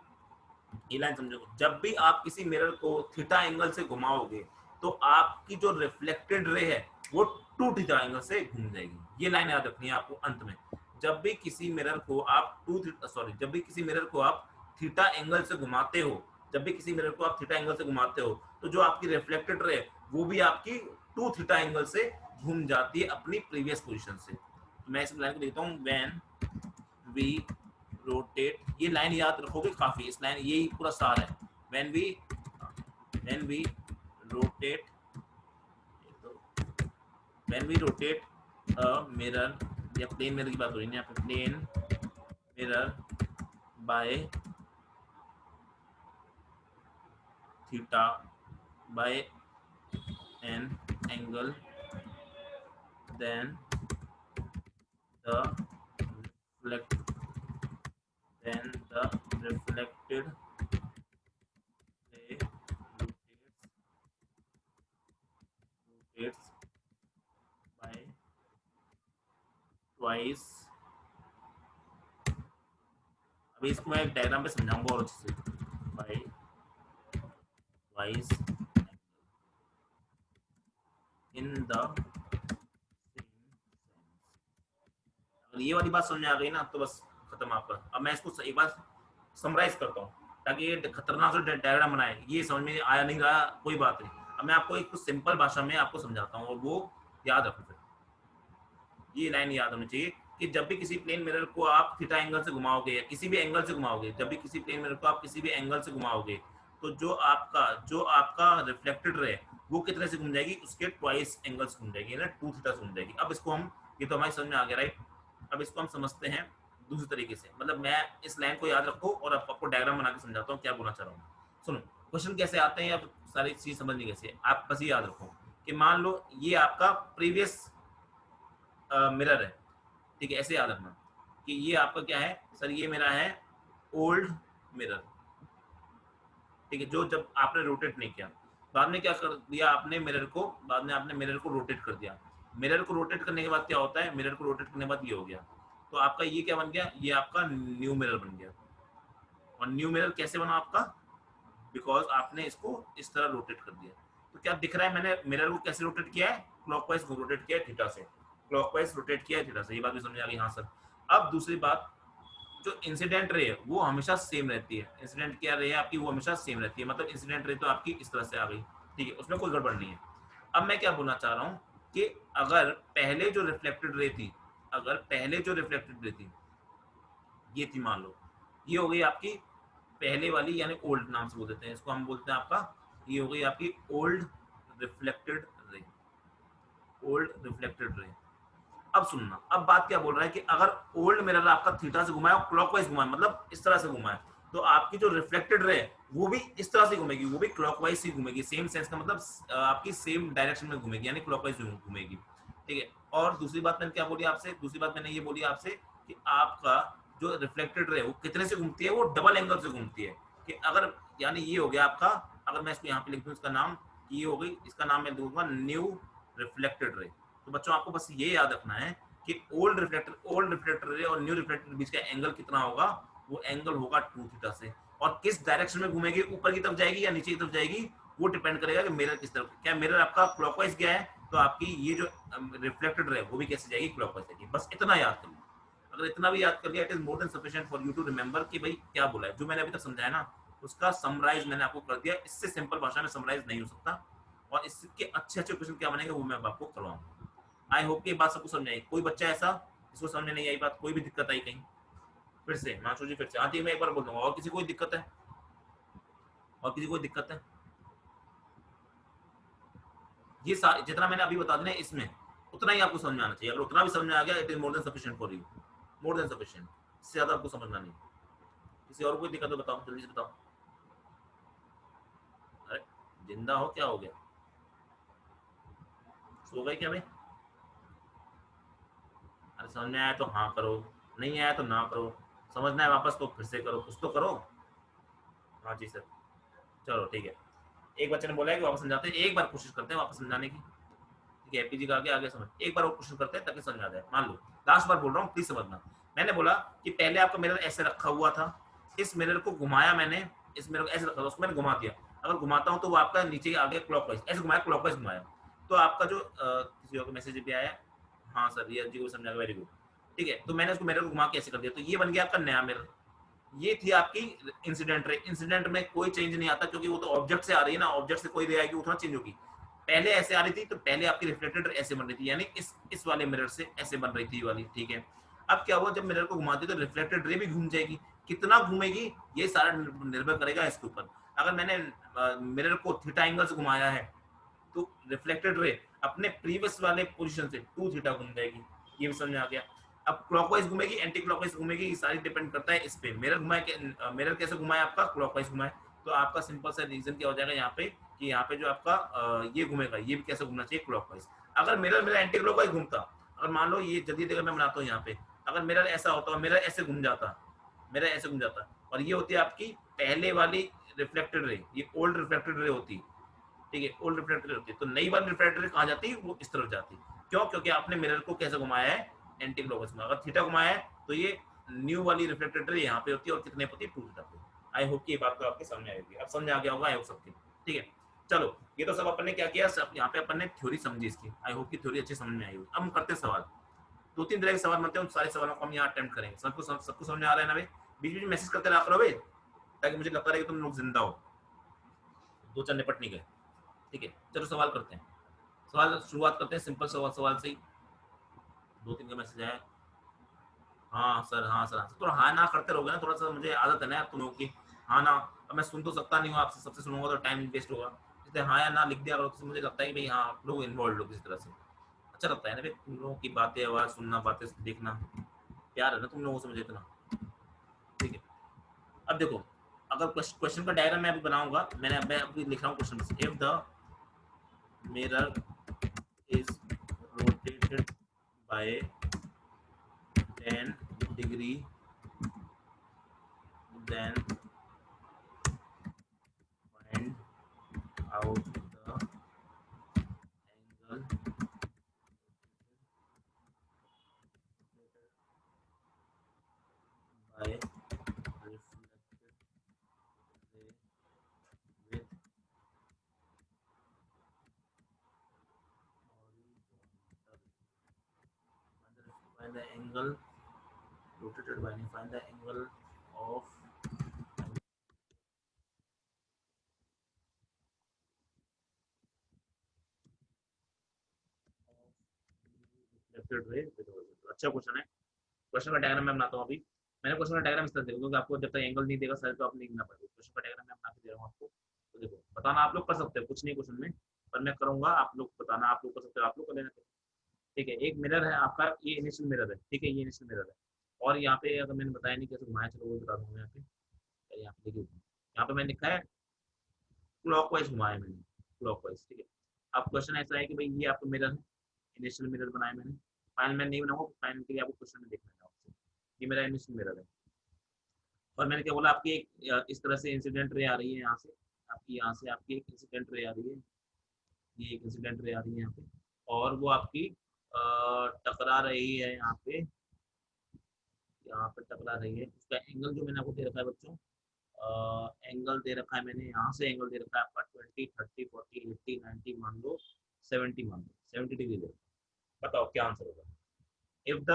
ये लाइन समझो, जब भी आप किसी मिरर को थीटा एंगल से घुमाओगे तो आपकी जो रिफ्लेक्टेड रे है वो टू थीटा एंगल से घूम जाएगी। ये लाइन याद रखनी है आपको अंत में। जब भी किसी मिरर को आप जब भी किसी मिरर को आप थीटा एंगल से घुमाते हो, जब भी किसी मिरर को आप थीटा एंगल से घुमाते हो तो जो आपकी रिफ्लेक्टेड रे वो भी आपकी टू थीटा एंगल से घूम जाती है अपनी प्रीवियस पोजीशन से। तो मैं इस लाइन को लिखता हूँ, व्हेन वी रोटेट। ये लाइन याद रखोगे काफी, इस लाइन यही पूरा सार है। When we rotate when we rotate a mirror, या प्लेन मिरर की बात हो रही है यहाँ पे, plane mirror by theta by an angle, then the reflect then the reflected ray rotates by twice। अभी इसको मैं एक डायग्राम पे समझाऊंगा और अच्छे से। by twice in the same sense। अगर ये वाली बात समझ में आ गई ना तो बस खत्म आपका। अब मैं इसको एक बार समराइज करता हूँ ताकि ये खतरनाक से डायग्राम बनाए। ये समझ में आया नहीं रहा कोई बात नहीं, अब मैं आपको एक सिंपल भाषा में आपको समझाता हूँ और वो याद रखो। ये लाइन याद होनी चाहिए कि जब भी किसी प्लेन मिरर को आप थीटा एंगल से घुमाओगे या किसी भी एंगल से घुमाओगे, जब भी किसी प्लेन मिरर को आप किसी भी एंगल से घुमाओगे तो जो आपका रिफ्लेक्टेड रे वो कितने से घूम जाएगी, उसके ट्वाइस एंगल से घूम जाएगी, ना 2 थीटा से घूम जाएगी। अब इसको हम, ये तो हमारी समझ में आ गया राइट। अब इसको हम समझते हैं दूसरे तरीके से, मतलब मैं इस लाइन को याद रखो और अब आपको डायग्राम बना के समझाता हूँ क्या बोलना चाह रहा हूँ। सुनो, क्वेश्चन कैसे आते हैं, अब सारी चीज समझनी कैसे है, आप बस ये याद रखो कि मान लो ये आपका प्रीवियस मिरर है, ठीक है, ऐसे याद रखना कि ये आपका क्या है सर, ये मेरा है ओल्ड मिरर, ठीक है, जो जब आपने रोटेट नहीं किया, बाद में क्या कर दिया आपने मिरर को, बाद में आपने मिरर को रोटेट कर दिया। मिरर को रोटेट करने के बाद क्या होता है, मिरर को रोटेट करने के बाद ये हो गया, तो आपका ये क्या बन गया, ये आपका न्यू मिरर बन गया। और न्यू मिरर कैसे बना आपका, बिकॉज आपने इसको इस तरह रोटेट कर दिया। तो क्या दिख रहा है, मैंने मिरर को कैसे रोटेट किया है, क्लॉकवाइज रोटेट किया है थीटा से, क्लॉकवाइज रोटेट किया है थीटा से, ये बात भी समझ आ गई, हाँ सर। अब दूसरी बात, जो इंसिडेंट रे है वो हमेशा सेम रहती है, इंसिडेंट क्या रे है आपकी, वो हमेशा सेम रहती है, मतलब इंसिडेंट रे तो आपकी इस तरह से आ गई, ठीक है, उसमें कोई गड़बड़ नहीं है। अब मैं क्या बोलना चाह रहा हूँ कि अगर पहले जो रिफ्लेक्टेड रे थी, अगर पहले जो रिफ्लेक्टेड रे थी ये थी, मान लो ये हो गई आपकी पहले वाली, यानी ओल्ड नाम से बोल देते हैं इसको, हम बोलते हैं आपका, ये हो गई आपकी old reflected ray, old reflected ray. अब सुनना, अब बात क्या बोल रहा है कि अगर ओल्ड मिरर आपका थीटा से घुमाए और क्लॉकवाइज घुमाए, मतलब इस तरह से घुमाए, तो आपकी जो रिफ्लेक्टेड रे है वो भी इस तरह से घूमेगी, वो भी क्लॉकवाइज ही घूमेगी, सेम सेंस का मतलब आपकी सेम डायरेक्शन में घूमेगी, यानी क्लॉकवाइज घूमेगी, ठीक है। और दूसरी बात मैंने क्या बोली आपसे, दूसरी बात मैंने ये बोली आपसे कि आपका जो रिफ्लेक्टेड रे वो कितने से घूमती है, वो डबल एंगल से घूमती है, कि अगर, यानी ये हो गया आपका, अगर मैं इसको यहाँ पे लिख दूँ इसका नाम, ये हो गई, इसका नाम मैं दूंगा न्यू रिफ्लेक्टेड रे। तो बच्चों आपको बस ये याद रखना है कि ओल्ड रिफ्लेक्टर रे और न्यू रिफ्लेक्टर के बीच का एंगल कितना होगा, वो एंगल होगा 2 थीटा से। और किस डायरेक्शन में घूमेगी, ऊपर की तरफ जाएगी या नीचे की तरफ जाएगी, वो डिपेंड करेगा कि मिरर किस तरफ, क्या मिरर आपका क्लॉकवाइज गया है तो आपकी ये जो रिफ्लेक्टेड रे वो भी कैसे जाएगी, क्लॉकवाइज जाएगी। बस इतना याद कर लो, अगर इतना भी याद कर लिया, it is more than sufficient for you to remember कि भाई क्या बोला है, जो मैंने अभी तक समझाया ना उसका समराइज मैंने आपको कर दिया, इससे सिंपल भाषा में समराइज नहीं हो सकता। और इसके अच्छे अच्छे क्वेश्चन क्या बनेंगे वो मैं आपको करवाऊंगा। आई होप कि बात सबको समझ आई, कोई बच्चा ऐसा जिसको समझ नहीं आई बात, कोई भी दिक्कत आई कहीं, फिर से माशू जी फिर से, हाँ ठीक, मैं एक बार बोल दूंगा, और किसी कोई दिक्कत है, और किसी कोई दिक्कत है, ये जितना मैंने अभी बता दिया इसमें उतना ही आपको समझ में आना चाहिए, अगर उतना भी समझ में आ गया it is more than sufficient for you, more than sufficient, इससे ज्यादा आपको समझना नहीं। किसी और कोई दिक्कत हो बताओ, जल्दी से बताओ। अरे जिंदा हो, क्या हो गया, सो गए क्या भाई? अरे समझ में आया तो हाँ करो, नहीं आया तो ना करो, समझना है वापस तो फिर से करो, कुछ तो करो। हाँ जी सर, चलो ठीक है। एक बच्चे ने बोला है कि वापस समझाते हैं, एक बार कोशिश करते हैं वापस समझाने की, ठीक है, एपीजी का आगे आगे समझ, एक बार और कोशिश करते हैं ताकि समझ आ जाए। मान लो लास्ट बार बोल रहा हूँ, प्लीज समझना। मैंने बोला कि पहले आपका मिरर ऐसे रखा हुआ था, इस मिरर को घुमाया मैंने, इस मिरर को ऐसे रखा था, उसको मैंने घुमा दिया, अगर घुमाता हूँ तो वो आपका नीचे आगे क्लॉकवाइज ऐसे घुमाया, क्लॉकवाइज घुमाया, तो आपका जो किसी और मैसेज भी आया, हाँ सर ये जी को समझा, वेरी गुड, ठीक है। तो मैंने उसको मिरर को घुमा के ऐसे कर दिया, तो ये बन गया आपका नया मिरर। ये थी आपकी इंसिडेंट रे, इंसिडेंट में कोई चेंज नहीं आता क्योंकि वो तो ऑब्जेक्ट से आ रही है ना, ऑब्जेक्ट से कोई रे आएगी उतना चेंज होगी। पहले ऐसे आ रही थी तो पहले आपकी रिफ्लेक्टेड ऐसे बन रही थी, यानी इस वाले मिरर से ऐसे बन रही थी वाली, ठीक है। अब क्या हुआ, जब मिरर को घुमाते तो रिफ्लेक्टेड रे भी घूम जाएगी, कितना घूमेगी ये सारा निर्भर करेगा इसके ऊपर। अगर मैंने मिरर को थीटा एंगल से घुमाया है तो रिफ्लेक्टेड रे अपने प्रीवियस वाले पोजीशन से 2 थीटा घूम जाएगी, ये भी समझ में आ गया। अब क्लॉकवाइज घूमेगी एंटी क्लॉकवाइज घूमेगी, ये सारी डिपेंड करता है इस पे, मिरर घुमाए, मिरर कैसे घुमाए आपका, क्लॉकवाइज घुमाए, तो आपका सिंपल सा रीजन क्या हो जाएगा यहाँ पे कि यहाँ पे जो आपका ये घूमेगा, ये भी कैसे घूमना चाहिए, क्लॉकवाइज। अगर मिरर मेरा एंटी क्लॉकवाइज घूमता, अगर मान लो ये जल्दी अगर मैं बनाता हूँ यहाँ पे, अगर मिरर ऐसा होता और मिरर ऐसे घूम जाता, मिरर ऐसे घूम जाता, और ये होती है आपकी पहले वाली रिफ्लेक्टेड रे, ये ओल्ड रिफ्लेक्टेड रे होती, ठीक है, ओल्ड रिफ्लेक्टर होती है, तो नई वाली रिफ्लेक्टर कहाँ जाती है, वो इस तरफ जाती है। क्यों, क्योंकि आपने मिरर को कैसे घुमाया है, एंटी क्लॉकवाइज में, अगर थीटा घुमाया है तो ये न्यू वाली रिफ्लेक्टर यहाँ पे होती है, और कितने होती है, 2 थीटा पे। आई होप कि ये बात तो आपके सामने आएगी, अब समझ आ गया होगा आई होप सबके, ठीक है। चलो ये तो सब अपन ने क्या किया, सब यहाँ पे अपन ने थ्योरी समझी इसकी, आई होप की थ्योरी अच्छी समझ में आई होगी। अब हम करते हैं सवाल, 2-3 तरह के सवाल बनते हैं, उन सारे सवालों को हम यहाँ अटेम्प्ट करेंगे। सबको समझ में आ रहा है ना भाई, बीच बीच में मैसेज करते रहा करो भाई, ताकि मुझे लगता रहे कि तुम लोग जिंदा हो, 2-4 निपट नहीं गए, ठीक है। चलो सवाल करते हैं, सवाल शुरुआत करते हैं सिंपल सवाल सवाल से ही। 2-3 का मैसेज आया, हाँ सर हाँ सर हाँ सर, थोड़ा हाँ ना करते रहोगे ना, थोड़ा सा मुझे आदत है ना यार तुम लोगों की, हाँ ना अब मैं सुन तो सकता नहीं हूँ आपसे, सबसे सुनूंगा तो टाइम वेस्ट होगा, इसलिए हाँ या ना लिख दिया करो, तो मुझे लगता है कि भाई हाँ आप लोग इन्वॉल्व हो किसी तरह से। अच्छा लगता है ना भाई तुम लोगों की बातें, आवाज़ सुनना, बातें देखना, प्यार है ना तुम लोगों से मुझे इतना। ठीक है, अब देखो, अगर क्वेश्चन का डायग्राम मैं अभी बनाऊंगा, मैं अभी लिख रहा हूँ क्वेश्चन बस। If the mirror is rotated by 10 degree, then find out the angle by reflected ray with horizontal. Find the angle rotated by, find the angle of reflected ray with horizontal। अच्छा question है। Question का diagram मैं बनाता हूँ अभी। मैंने question का diagram इस तरह देखो, क्योंकि आपको जब तक एंगल नहीं देगा सर तो आप नहीं लिखना पड़ेगा। क्वेश्चन का डायग्राम मैं बना के दे रहा हूँ आपको, तो देखो बताना आप लोग कर सकते हो, कुछ नहीं क्वेश्चन में, पर मैं करूंगा, आप लोग बताना, आप लोग कर सकते हो, आप लोग कर लेना। ठीक है, एक मिरर है आपका, ये इनिशियल मिरर है, ठीक है, ये इनिशियल मिरर है। और यहाँ पे अगर मैंने बताया नहीं कैसे घुमाया, चलो वो बता दूंगा यहाँ पे। यहाँ पे देखिए, यहाँ पे मैंने लिखा है क्लॉकवाइज घुमाया मैंने, क्लॉकवाइज। ठीक है, अब क्वेश्चन ऐसा है कि भाई ये आपका मिरर है, इनिशियल मिरर बनाया मैंने, फाइनल मैं नहीं बनाऊंगा, फाइनल के लिए आपको क्वेश्चन में देखना है आपसे। ये मेरा इनिशियल मिरर है, और मैंने क्या बोला, आपकी एक इस तरह से इंसिडेंट रे आ रही है यहाँ से, आपकी यहाँ से आपकी एक इंसिडेंट रे आ रही है, ये एक इंसिडेंट रे आ रही है यहाँ पे, और वो आपकी टकरा रही है यहाँ पे, यहाँ पे टकरा रही है। उसका एंगल जो मैंने आपको दे रखा है बच्चों, एंगल दे रखा है मैंने, यहाँ से एंगल दे रखा है आपका 20, 30, 40, 80, 90, मान लो 70, मान लो 70 डिग्री दे। बताओ क्या आंसर होगा। If the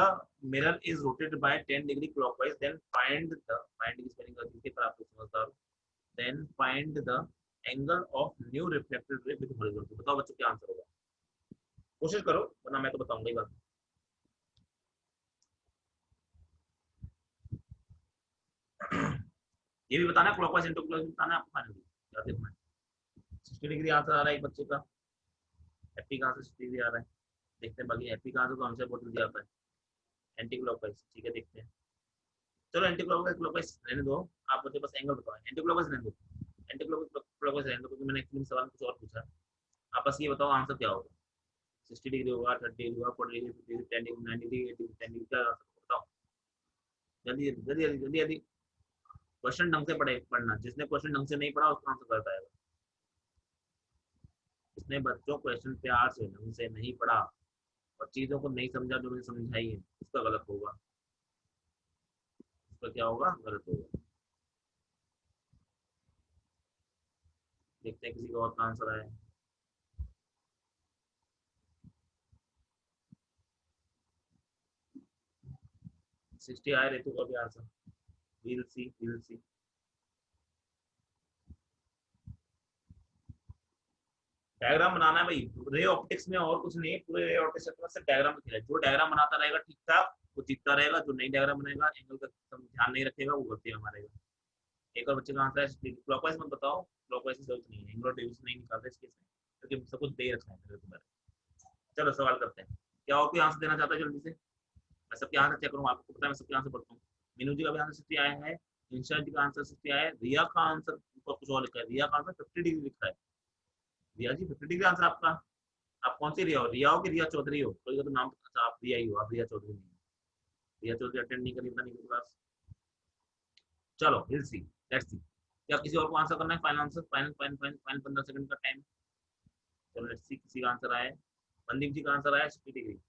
mirror is rotated by 10 degree clockwise, then find की स्पेलिंग कर दीजिए, पर आप लोग समझदार हो, then find the angle of new reflected ray with horizontal. बताओ बच्चों क्या आंसर होगा, कोशिश करो, वरना मैं तो बताऊंगा ही बात। ये भी बताना, क्लॉकवाइज एंटी क्लॉकवाइज बताना आपको, फाइनली याद रखना है। 60 डिग्री आंसर आ रहा है एक बच्चे का, हैप्पी कहाँ से 60 डिग्री आ रहा है, देखते हैं बाकी हैप्पी कहाँ से, तो हमसे बहुत जल्दी आता है। एंटी क्लॉकवाइज, ठीक है, देखते हैं। चलो एंटी क्लॉकवाइज क्लॉकवाइज रहने दो, आप मुझे बस एंगल बताओ, एंटी क्लॉकवाइज रहने दो, एंटी क्लॉकवाइज रहने दो, क्योंकि मैंने एक्चुअली सवाल कुछ और पूछा है। आप बस ये बताओ आंसर क्या होगा। 60 डिग्री होगा, 30 डिग्री होगा, 40 degree, 50 degree, 10 degree, 90 degree, 80 degree, 10 degree, क्या आंसर बताओ। जल्दी जल्दी जल्दी जल्दी जल्दी जल्दी। क्वेश्चन ढंग से पढ़ना, जिसने क्वेश्चन ढंग से नहीं पढ़ा उसका आंसर गलत आएगा। जिसने बच्चों क्वेश्चन प्यार से ढंग से नहीं पढ़ा और चीजों को नहीं समझा जो मैंने समझाई है, उसका गलत होगा, उसका क्या होगा, गलत होगा। देखते हैं किसी का और का आंसर आए। 60 आए रेतु का भी answer, we'll see we'll see. Diagram बनाना है भाई, रे ऑप्टिक्स में और कुछ नहीं, पूरे रे ऑप्टिक्स में सिर्फ डायग्राम खेला है। जो डायग्राम बनाता रहेगा ठीक ठाक वो जीतता रहेगा, जो नहीं डायग्राम बनाएगा, एंगल का ध्यान नहीं रखेगा, वो गलतियां मारेगा। एक और बच्चे का आंसर है क्लॉकवाइज, मत बताओ, क्लॉकवाइज की जरूरत नहीं है, एंगुलर डेविएशन नहीं निकालते इस केस में, क्योंकि सब कुछ दे रखा है मेरे को। चलो सवाल करते हैं, क्या और कोई आंसर देना चाहता है जल्दी से। मैं सबके आंसर चेक करूँ, आपको पता है मैं सबके आंसर पढ़ता हूँ। मीनू जी का भी आंसर 60 आया है, इंशा जी का आंसर 60 आया है, रिया का आंसर ऊपर कुछ और लिखा है, रिया का आंसर 50 डिग्री लिखा है। रिया जी 50 डिग्री आंसर आपका। आप कौन सी रिया हो, रिया हो कि रिया चौधरी हो, कोई का तो नाम, अच्छा आप रिया ही हो, आप रिया चौधरी नहीं हो। रिया चौधरी अटेंड नहीं करी, पता नहीं क्लास। चलो विल सी, लेट्स सी। क्या किसी और को आंसर करना है, final answer, final final final final 15 second का टाइम। चलो लेट्स सी किसी का आंसर आया है। मनदीप जी का आंसर आया 60 डिग्री।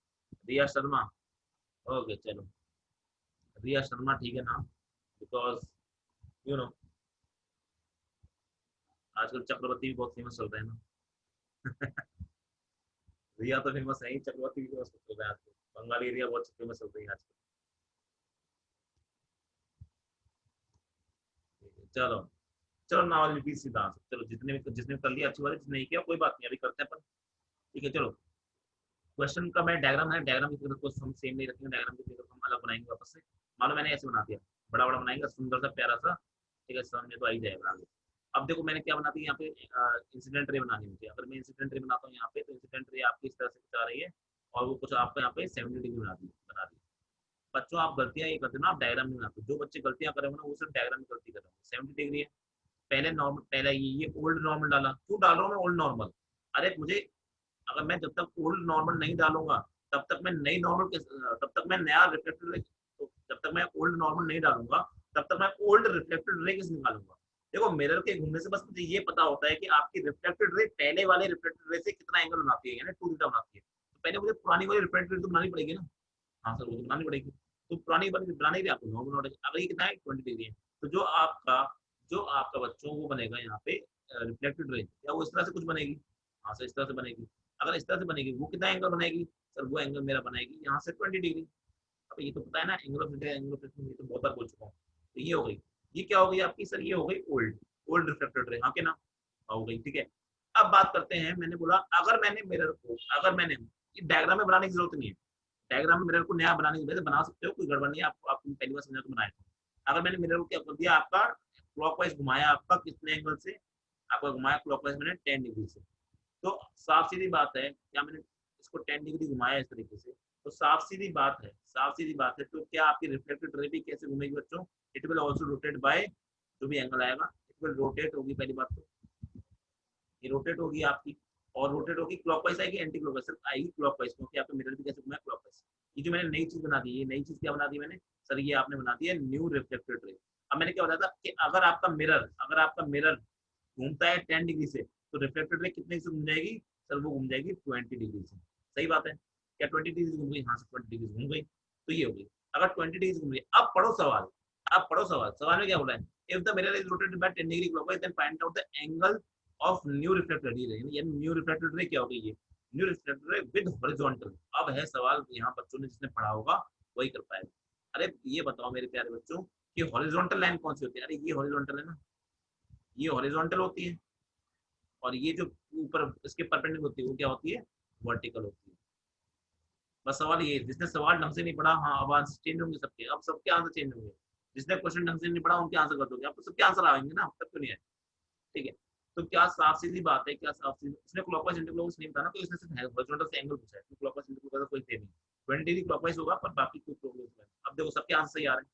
रिया शर्मा, ओके चलो, रिया शर्मा ठीक है नाम, बिकॉज यू नो आजकल चक्रवर्ती भी बहुत फेमस चल रहे हैं ना। रिया तो फेमस है ही, चक्रवर्ती भी फेमस चल रहा है आजकल, बंगाली एरिया बहुत फेमस चल रही है आजकल। चलो, चलो नावल रिपीट सीधा आंसर, चलो जिसने कर लिया अच्छी बात है, जिसने नहीं किया कोई बात नहीं, अभी करते हैं अपन। ठीक है चलो, क्वेश्चन का मैं डायग्राम है, डायग्राम की फिगर को हम सेम नहीं रखेंगे, डायग्राम की फिगर को हम अलग बनाएंगे वापस से। मान लो मैंने ऐसे बना दिया, बड़ा बड़ा बनाएंगे, सुंदर सा प्यारा सा, ठीक है, समझ में तो आ ही जाएगा आगे। अब देखो मैंने क्या बना दी यहाँ पे, इंसिडेंट रे बनानी मुझे। अगर मैं इंसिडेंट रे बनाता हूँ यहाँ पे, तो इंसिडेंट रे आपकी इस तरह से कुछ आ रही है, और वो कुछ आपको यहाँ पे 70 डिग्री बना दी। बच्चों आप गलतियां ये करते हो ना, आप डायग्राम नहीं बनाते। जो बच्चे गलतियां करे हो ना, वो सिर्फ डायग्राम में गलती कर रहे हो। 70 डिग्री है, पहले नॉर्मल, पहले ये ओल्ड नॉर्मल डाला, क्यों डाल रहा हूँ मैं ओल्ड नॉर्मल? अरे मुझे, अगर मैं जब तक ओल्ड नॉर्मल नहीं डालूंगा, तब तक मैं नई नॉर्मल, तब तक मैं नया रिफ्लेक्टेड रे, तो जब तक मैं ओल्ड नॉर्मल नहीं डालूंगा, तब तक मैं ओल्ड रिफ्लेक्टेड रे किस निकालूंगा? देखो मिरर के घूमने से बस मुझे ये पता होता है कि आपकी रिफ्लेक्टेड रे पहले वाले रिफ्लेक्टेड रे से कितना एंगल बनाती है, यानी 2 थीटा बनाती है। तो पहले मुझे पुरानी वाली रिफ्लेक्टेड रे तो बनानी पड़ेगी ना। हाँ सर, वो तो बनानी पड़ेगी। तो पुरानी वाली बनाने के लिए आपको नॉर्मल नॉलेज, अगर ये कितना है 20 डिग्री है, तो जो आपका बच्चों को बनेगा यहाँ पे रिफ्लेक्टेड रे, क्या वो इस तरह से कुछ बनेगी? हाँ सर, इस तरह से बनेगी। अगर इस तरह से बनेगी, वो कितना एंगल बनाएगी? सर वो एंगल मेरा बनाएगी यहाँ से 20 डिग्री। अब ये तो पता है ना, angle of incidence, angle of reflection, ये तो बहुत बार बोल चुका हूँ। तो ये हो गई। ये क्या हो गई आपकी सर? ये हो गई ओल्ड, ओल्ड रिफ्लेक्टेड रे, हाँ के ना? हो गई, ठीक है। अब बात करते हैं, मैंने बोला अगर मैंने मिरर को, अगर मैंने डायग्राम में बनाने की जरूरत नहीं है, डायग्राम में मिरर को नया बनाने की वजह से बना सकते हो, कोई गड़बड़ नहीं है। आपको पहली बार समझा तो बनाया था। अगर मैंने मिरर को क्या कर दिया, आपका क्लॉकवाइज घुमाया, आपका कितने एंगल से? आपका घुमाया क्लॉकवाइज मैंने 10 डिग्री से। तो साफ सीधी बात है, क्या मैंने इसको 10 डिग्री घुमाया इस तरीके से, तो साफ सीधी बात है, साफ सीधी बात है, तो क्या आपकी रिफ्लेक्टेड रे भी कैसे घूमेगी बच्चों? It will also rotate bye, जो भी एंगल आएगा इट विल रोटेट होगी। पहली बात तो ये रोटेट होगी आपकी, और रोटेट होगी क्लॉकवाइज आएगी, एंटी क्लॉकवाइज सिर्फ आएगी क्लॉकवाइज, क्योंकि आपका मिरर भी कैसे घुमा है क्लॉकवाइज। ये जो मैंने नई चीज बना दी, ये नई चीज क्या बना दी मैंने? सर ये आपने बना दी है न्यू रिफ्लेक्टेड रे। अब मैंने क्या बताया था कि अगर आपका मिरर घूमता है 10 डिग्री से, तो रिफ्लेक्टेड रे कितने से घूम जाएगी? सर वो घूम जाएगी 20 डिग्री से। सही बात है, क्या 20 डिग्री घूम गई? हाँ, 20 डिग्री घूम गई। तो ये हो गई, अगर 20 डिग्री घूम गई। अब पढ़ो सवाल, अब पढ़ो सवाल। सवाल में क्या बोला है? If the mirror is rotated by 10 degree clockwise, then find out the angle of new reflected ray. यानी न्यू रिफ्लेक्टेड रे क्या हो गई? ये new reflected ray with horizontal. अब है सवाल, यहाँ बच्चों ने जिसने पढ़ा होगा वही कर पाएगा। अरे ये बताओ मेरे प्यारे बच्चों कि हॉरिजॉन्टल लाइन कौन सी होती है? अरे ये हॉरिजॉन्टल है ना, ये हॉरिजॉन्टल होती है। और ये जो ऊपर इसके परपेंडिकुलर होती है, वो क्या होती है? वर्टिकल होती है। बस सवाल ये, जिसने सवाल ढंग से नहीं पढ़ा, हाँ अब आंसर चेंज होंगे सबके, अब सबके आंसर चेंज होंगे। जिसने क्वेश्चन ढंग से नहीं पढ़ा उनके आंसर कर दोगे, अब तो सबके आंसर आएंगे ना, तब क्यों नहीं आए? ठीक है। तो क्या साफ सीधी बात है, क्या साफ सीधी, उसने क्लॉकवाइज एंटी क्लॉकवाइज नहीं बताना, तो इसने सिर्फ हॉरिजॉन्टल से एंगल पूछा है, तो क्लॉकवाइज एंटी क्लॉकवाइज कोई थे नहीं। 20 डिग्री क्लॉकवाइज होगा, पर बाकी कोई क्लॉकवाइज नहीं। अब देखो सबके आंसर सही आ रहे हैं।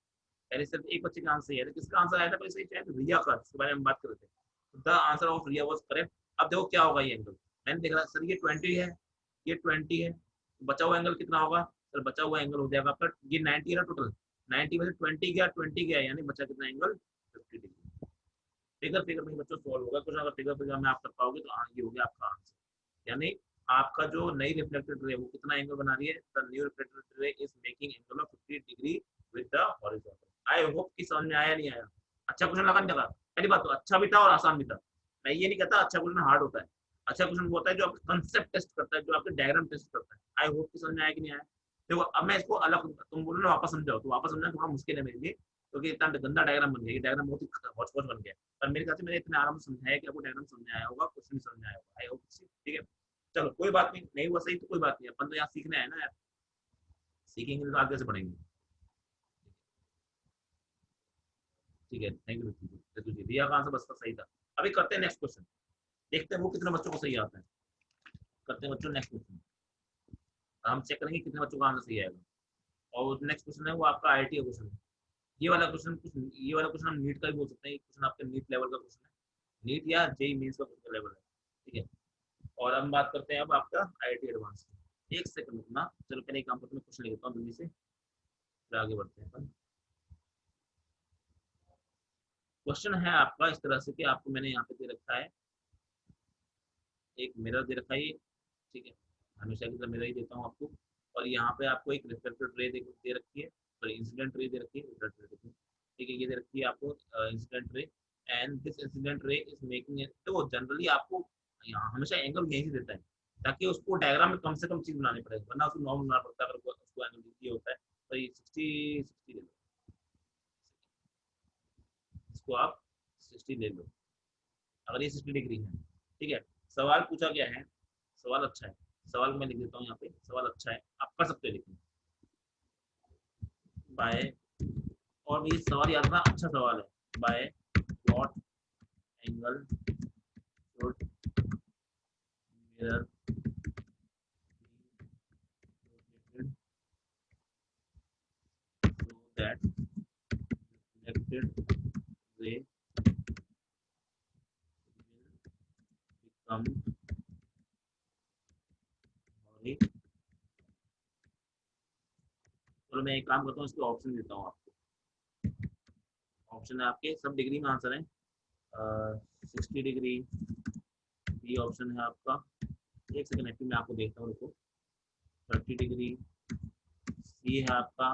पहले सिर्फ एक बच्चे का आंसर सही है, किसका आंसर आया था पहले सही? शायद रिया का, इसके बारे में बात कर रहे थे। The answer of Riya was correct. अब देखो क्या होगा ये एंगल, मैंने देखा सर ये 20 है, ये 20 है, बचा हुआ एंगल कितना होगा? सर बचा हुआ एंगल हो जाएगा आपका, ये 90 है ना टोटल, 90 में से 20 गया, 20 गया, यानी बचा कितना एंगल? 50 डिग्री। फिगर फिगर में बच्चों सॉल्व होगा कुछ, अगर फिगर फिगर में आप कर पाओगे तो हाँ ये हो गया आपका आंसर। यानी आपका जो नई रिफ्लेक्टेड रे वो कितना एंगल बना रही है? द न्यू रिफ्लेक्टेड रे is making angle of 50 degree with the horizontal. I hope कि समझ में आया नहीं आया? अच्छा क्वेश्चन लगा नहीं लगा? पहली बात तो अच्छा भी था और आसान भी था। मैं ये नहीं कहता अच्छा क्वेश्चन हार्ड होता है। अच्छा क्वेश्चन वो होता है जो आपका कंसेप्ट टेस्ट करता है, जो आपके डायग्राम टेस्ट करता है। आई होप कि समझ में आया कि नहीं आया? देखो अब मैं इसको अलग, तुम बोलो ना वापस समझाओ, तो वापस समझना थोड़ा मुश्किल है मेरे लिए, क्योंकि इतना गंदा डायग्राम बन गया, ये डायग्राम बहुत ही हौच पौच बन गया। पर मेरे ख्याल से मैंने इतने आराम से समझाया कि आपको डायग्राम समझ में आया होगा, क्वेश्चन भी समझ में आया होगा। I hope. ठीक है, चलो कोई बात नहीं, नहीं हुआ सही तो कोई बात नहीं, अपन तो यहाँ सीखने आए ना यार, सीखेंगे तो आगे से बढ़ेंगे। ठीक है, थैंक यू रितु जी, दिया का आंसर बस का सही था। अभी करते हैं नेक्स्ट क्वेश्चन, देखते हैं वो कितने बच्चों को सही आता है। करते हैं बच्चों नेक्स्ट क्वेश्चन, हम चेक करेंगे कितने बच्चों का आंसर सही आएगा। और नेक्स्ट क्वेश्चन है वो आपका IIT क्वेश्चन है। ये वाला क्वेश्चन हम नीट का भी बोल सकते हैं, क्वेश्चन आपके नीट लेवल का क्वेश्चन है, नीट या जेई मेंस का क्वेश्चन लेवल है। ठीक है, और हम बात करते हैं अब आपका IIT एडवांस। एक सेकंड रुकना, चलो पहले एक काम करते हैं, क्वेश्चन लेता हूँ जल्दी से, फिर आगे बढ़ते हैं अपन। क्वेश्चन है आपका इस तरह से कि आपको मैंने यहाँ पे दे रखा है, एक मिरर दे रखा है ये, ठीक है, हमेशा की तरह मिरर ही देता हूँ आपको। और यहाँ पे आपको एक रिफ्लेक्टेड रे दे रखी है, सॉरी इंसिडेंट रे दे रखी है, रिफ्लेक्टेड रे देखिए, ठीक है, ये दे रखी है आपको incident ray. And this incident ray is making it, तो जनरली आपको यहाँ हमेशा एंगल यहीं से देता है, ताकि उसको डायग्राम में कम से कम चीज बनानी पड़ेगी, वरना उसको नॉर्मल बनाना पड़ता है, अगर उसको एंगल ये होता है। तो ये 60 ले लो, इसको आप 60 ले लो, अगर ये 60 डिग्री है। ठीक है, सवाल पूछा गया है, सवाल अच्छा है, सवाल मैं लिख देता हूँ यहाँ पे, सवाल अच्छा है, आप कर सकते हो लिखना बाय, और ये सवाल याद रखना अच्छा सवाल है, bye what angle should mirror be rotated so that reflected ray will become horizontal। चलो मैं एक काम करता हूँ, इसके ऑप्शन देता हूँ आपको। ऑप्शन है आपके, सब डिग्री में आंसर है। 60 डिग्री बी ऑप्शन है आपका। एक सेकंड एक्टिव मैं आपको देखता हूँ, रुको। 30 डिग्री सी है आपका।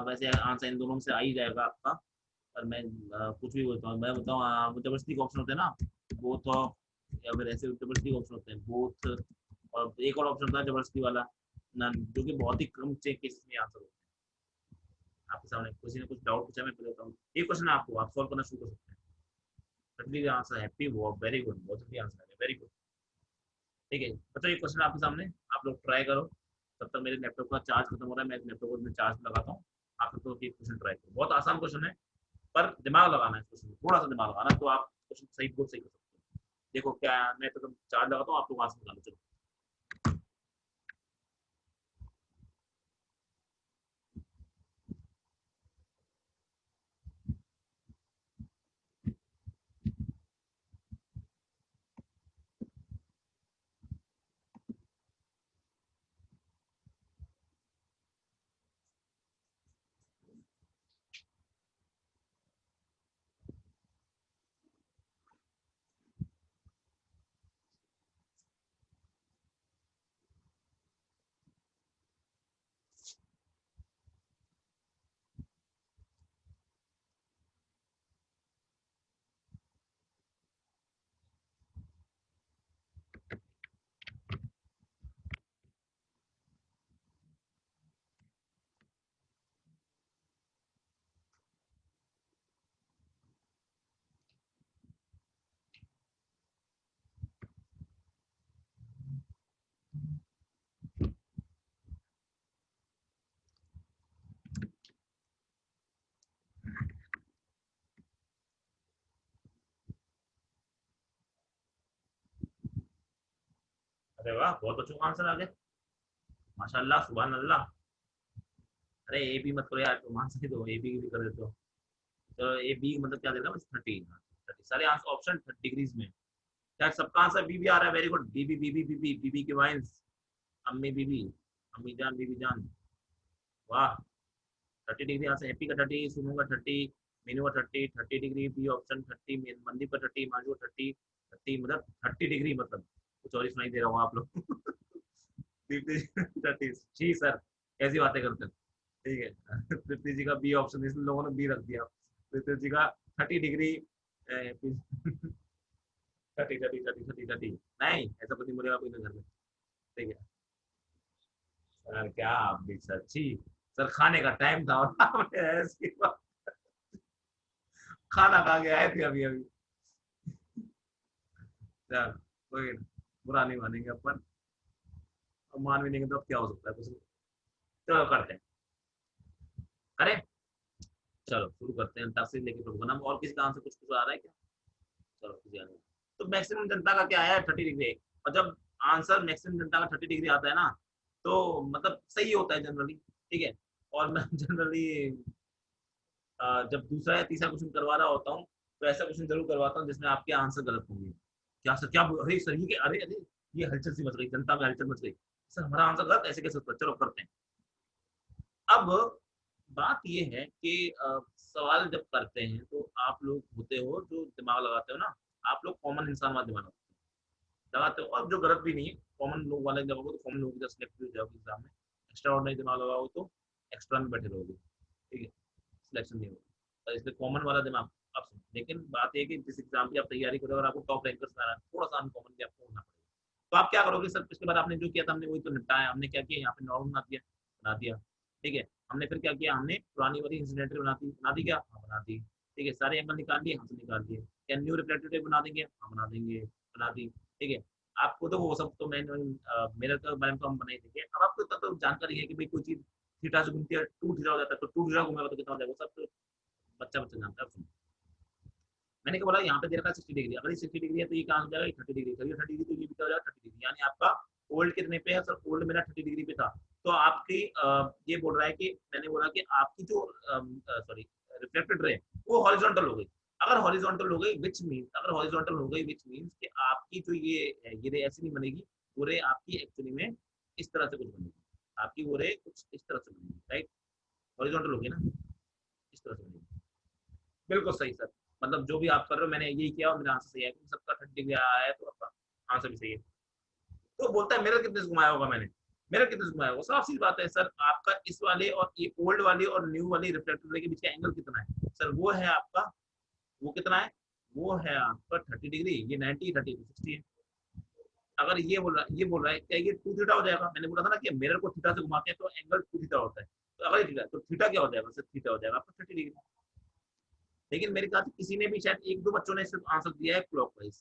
वैसे आंसर इन दोनों में से आ ही जाएगा आपका, पर मैं कुछ भी बोलता हूँ। मैं बताऊँ जबरदस्ती के ऑप्शन होते हैं ना, बोथ ऑफ, या फिर ऐसे जबरदस्ती ऑप्शन होते हैं बोथ, और एक और ऑप्शन होता है जबरदस्ती वाला नन, जो कि बहुत ही कम चेक केसेस में आंसर होता है। आपके सामने किसी ने कुछ डाउट पूछा, मैं बताता हूँ। ये क्वेश्चन आपको, आप सॉल्व करना शुरू कर सकते हैं। जल्दी आंसर हैप्पी, वो वेरी गुड, बहुत जल्दी आंसर है, वेरी गुड। ठीक है बच्चों, ये क्वेश्चन आपके सामने, आप लोग ट्राई करो। तब तक मेरे लैपटॉप का चार्ज खत्म हो रहा है, मैं लैपटॉप को चार्ज लगाता हूँ। आप लोग ये क्वेश्चन ट्राई करो, बहुत आसान क्वेश्चन है, पर दिमाग लगाना है क्वेश्चन, थोड़ा सा दिमाग लगाना, तो आप क्वेश्चन सही बहुत सही कर सकते हो। देखो क्या, मैं तो चार्ज लगाता हूँ, आप लोग आंसर निकालो। चलो अरे वाह, बहुत बच्चों का आंसर आ गया, माशाल्लाह, सुभान अल्लाह। अरे ए बी मत करो यार, तुम आंसर ही दो, ए बी भी कर देते हो। तो ए बी मतलब क्या देगा, बस 30। 30 सारे आंसर ऑप्शन 30 डिग्रीज में। क्या सबका आंसर बी भी आ रहा है, वेरी गुड। बीबी बीबी बीबी बीबी की वाइन्स, अम्मी बीबी, अम्मी जान बीबी जान, वाह। 30 डिग्री आंसर, हैप्पी का 30, सुनो का 30, मीनू का 30, 30 डिग्री बी ऑप्शन, 30 मनदीप का 30, माजू का 30। 30 मतलब 30 डिग्री, मतलब कुछ और ही सुनाई दे रहा होगा आप लोग। 30। जी सर, कैसी बातें करते हैं। ठीक है। तृप्ति जी का बी ऑप्शन, इसलिए लोगों ने बी रख दिया। तृप्ति जी का 30 डिग्री। 30 30 30 30 30। नहीं, ऐसा कुछ नहीं बोलेगा कोई ना घर में। ठीक है सर, क्या आप भी सर, छी। सर खाने का टाइम था और आपने ऐसी बात, खाना खा के आए थे अभी अभी। चल कोई ना, बुरा नहीं मानेंगे अपन, अब मान भी नहीं तो अब क्या हो सकता है, कुछ नहीं। चलो करते हैं, करें। चलो शुरू करते हैं, तफसील लेके प्रभु का नाम। और किसी का आंसर कुछ कुछ आ रहा है क्या? चलो किसी आ रहा है। तो मैक्सिमम जनता का क्या है, 30 डिग्री। और जब आंसर मैक्सिमम जनता का 30 डिग्री आता है ना, तो मतलब सही होता है जनरली। ठीक है। और मैं जनरली जब दूसरा या तीसरा क्वेश्चन करवा रहा होता हूँ, तो ऐसा क्वेश्चन जरूर करवाता हूँ जिसमें आपके आंसर गलत होंगे। क्या सर, क्या अरे सर, ये अरे अरे, ये हलचल सी मच गई, जनता में हलचल मच गई। सर हमारा आंसर गलत, ऐसे कैसे होता है? चलो करते हैं। अब बात ये है कि सवाल जब करते हैं तो आप लोग होते हो जो दिमाग लगाते हो ना, आप लोग कॉमन इंसान वाला दिमाग लगाते हो, और जो गलत भी नहीं है, कॉमन लोग वाले लगाओगे तो कॉमन लोग की तरह सिलेक्ट हो जाओगे एग्जाम में। एक्स्ट्रा ऑर्डिनरी दिमाग लगाओगे तो एक्स्ट्रा में बैठे रहोगे। ठीक है, सिलेक्शन नहीं होगा, तो इसलिए कॉमन वाला दिमाग आप सुनो। लेकिन बात यह है कि जिस एग्जाम की आप तैयारी करो और आपको टॉप रैंकर्स आना है, थोड़ा सा अनकॉमन भी आपको होना पड़ेगा। तो आप क्या करोगे सर, पिछली बार आपने जो किया था हमने वही तो निपटाया। हमने क्या किया, यहाँ पे नॉर्मल बना दिया। ठीक है, हमने फिर क्या किया, हमने पुरानी वाली इंसिडेंटल बना दी क्या, हाँ बना दी। ठीक है, सारे एंगल निकाल लिए, हमसे निकाल दिए। क्या न्यू रिफ्लेक्टेड बना देंगे, हाँ बना देंगे, बना दी। ठीक है, आपको तो वो सब तो मैं मेरे तो बारे में तो हम बना ही देंगे। अब आपको इतना तो जानकारी है कि भाई कोई चीज थीटा से घूमती है, 2 थीटा हो जाता है, तो 2 थीटा घूमेगा तो कितना हो जाएगा, वो सब तो बच्चा बच्चा जानता है। मैंने क्या बोला, यहाँ पे दे रखा है 60 डिग्री, अगर ये 60 डिग्री है तो ये कहाँ हो जाएगा, 30 डिग्री, 30 डिग्री तो ये भी क्या हो जाएगा 30 डिग्री, यानी आपका ओल्ड कितने पे है सर, ओल्ड मेरा 30 डिग्री पे था। तो आपकी ये बोल रहा है कि मैंने बोला कि आपकी जो सॉरी रिफ्लेक्टेड रे वो हॉरिजॉन्टल हो गई। अगर हॉरिजॉन्टल हो गई विच मीन, अगर हॉरिजॉन्टल हो गई विच मीन्स कि आपकी जो ये रे ऐसी नहीं बनेगी, वो रे आपकी एक्चुअली में इस तरह से कुछ बनेगी, आपकी वो रे कुछ इस तरह से बनेगी, राइट, हॉरिजॉन्टल होगी ना, इस तरह से बनेगी। बिल्कुल सही सर, मतलब जो भी आप कर रहे हो मैंने यही किया और मेरा आंसर सही है, क्योंकि सबका 30 डिग्री आया है तो आपका आंसर भी सही है। तो बोलता है मिरर कितने से घुमाया होगा मैंने, मिरर कितने से घुमाया होगा, साफ सी बात है सर, आपका इस वाले और ये ओल्ड वाले और न्यू वाली रिफ्लेक्टर रे के बीच का एंगल कितना है सर, वो है आपका, वो कितना है, वो है आपका 30 डिग्री, ये 90, 30 60 है। अगर ये बोल रहा है क्या ये 2 थीटा हो जाएगा, मैंने बोला था ना कि मिरर को थीटा से घुमाते हैं तो एंगल 2 थीटा होता है, तो अगर ये थीटा तो थीटा क्या हो जाएगा सर, थीटा हो जाएगा आपका 30 डिग्री। लेकिन मेरे ख्याल से किसी ने भी शायद एक दो बच्चों ने सिर्फ आंसर दिया है क्लॉकवाइज,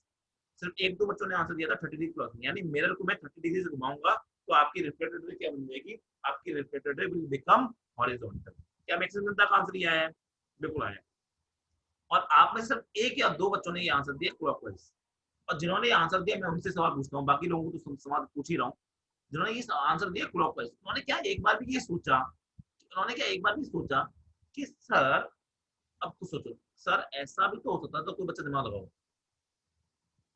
सिर्फ एक दो बच्चों ने आंसर दिया था 30 डिग्री क्लॉक, यानी मिरर को मैं 30 डिग्री से घुमाऊंगा तो आपकी रिफ्लेक्टेड रे क्या बन जाएगी, आपकी reflected ray will become horizontal. क्या मैक्सिमम तक आंसर ये आया है, बिल्कुल आया। और आप में सिर्फ एक या दो बच्चों ने ये आंसर दिया क्लॉकवाइज, और जिन्होंने ये आंसर दिया मैं उनसे सवाल पूछता हूँ, बाकी लोगों को तो सवाल पूछ ही रहा हूँ, जिन्होंने ये आंसर दिया क्लॉकवाइज, उन्होंने क्या एक बार भी ये सोचा, उन्होंने क्या एक बार भी सोचा कि सर, अब तो सोचो सर ऐसा भी तो हो सकता है, तो कोई बच्चा दिमाग लगाओ,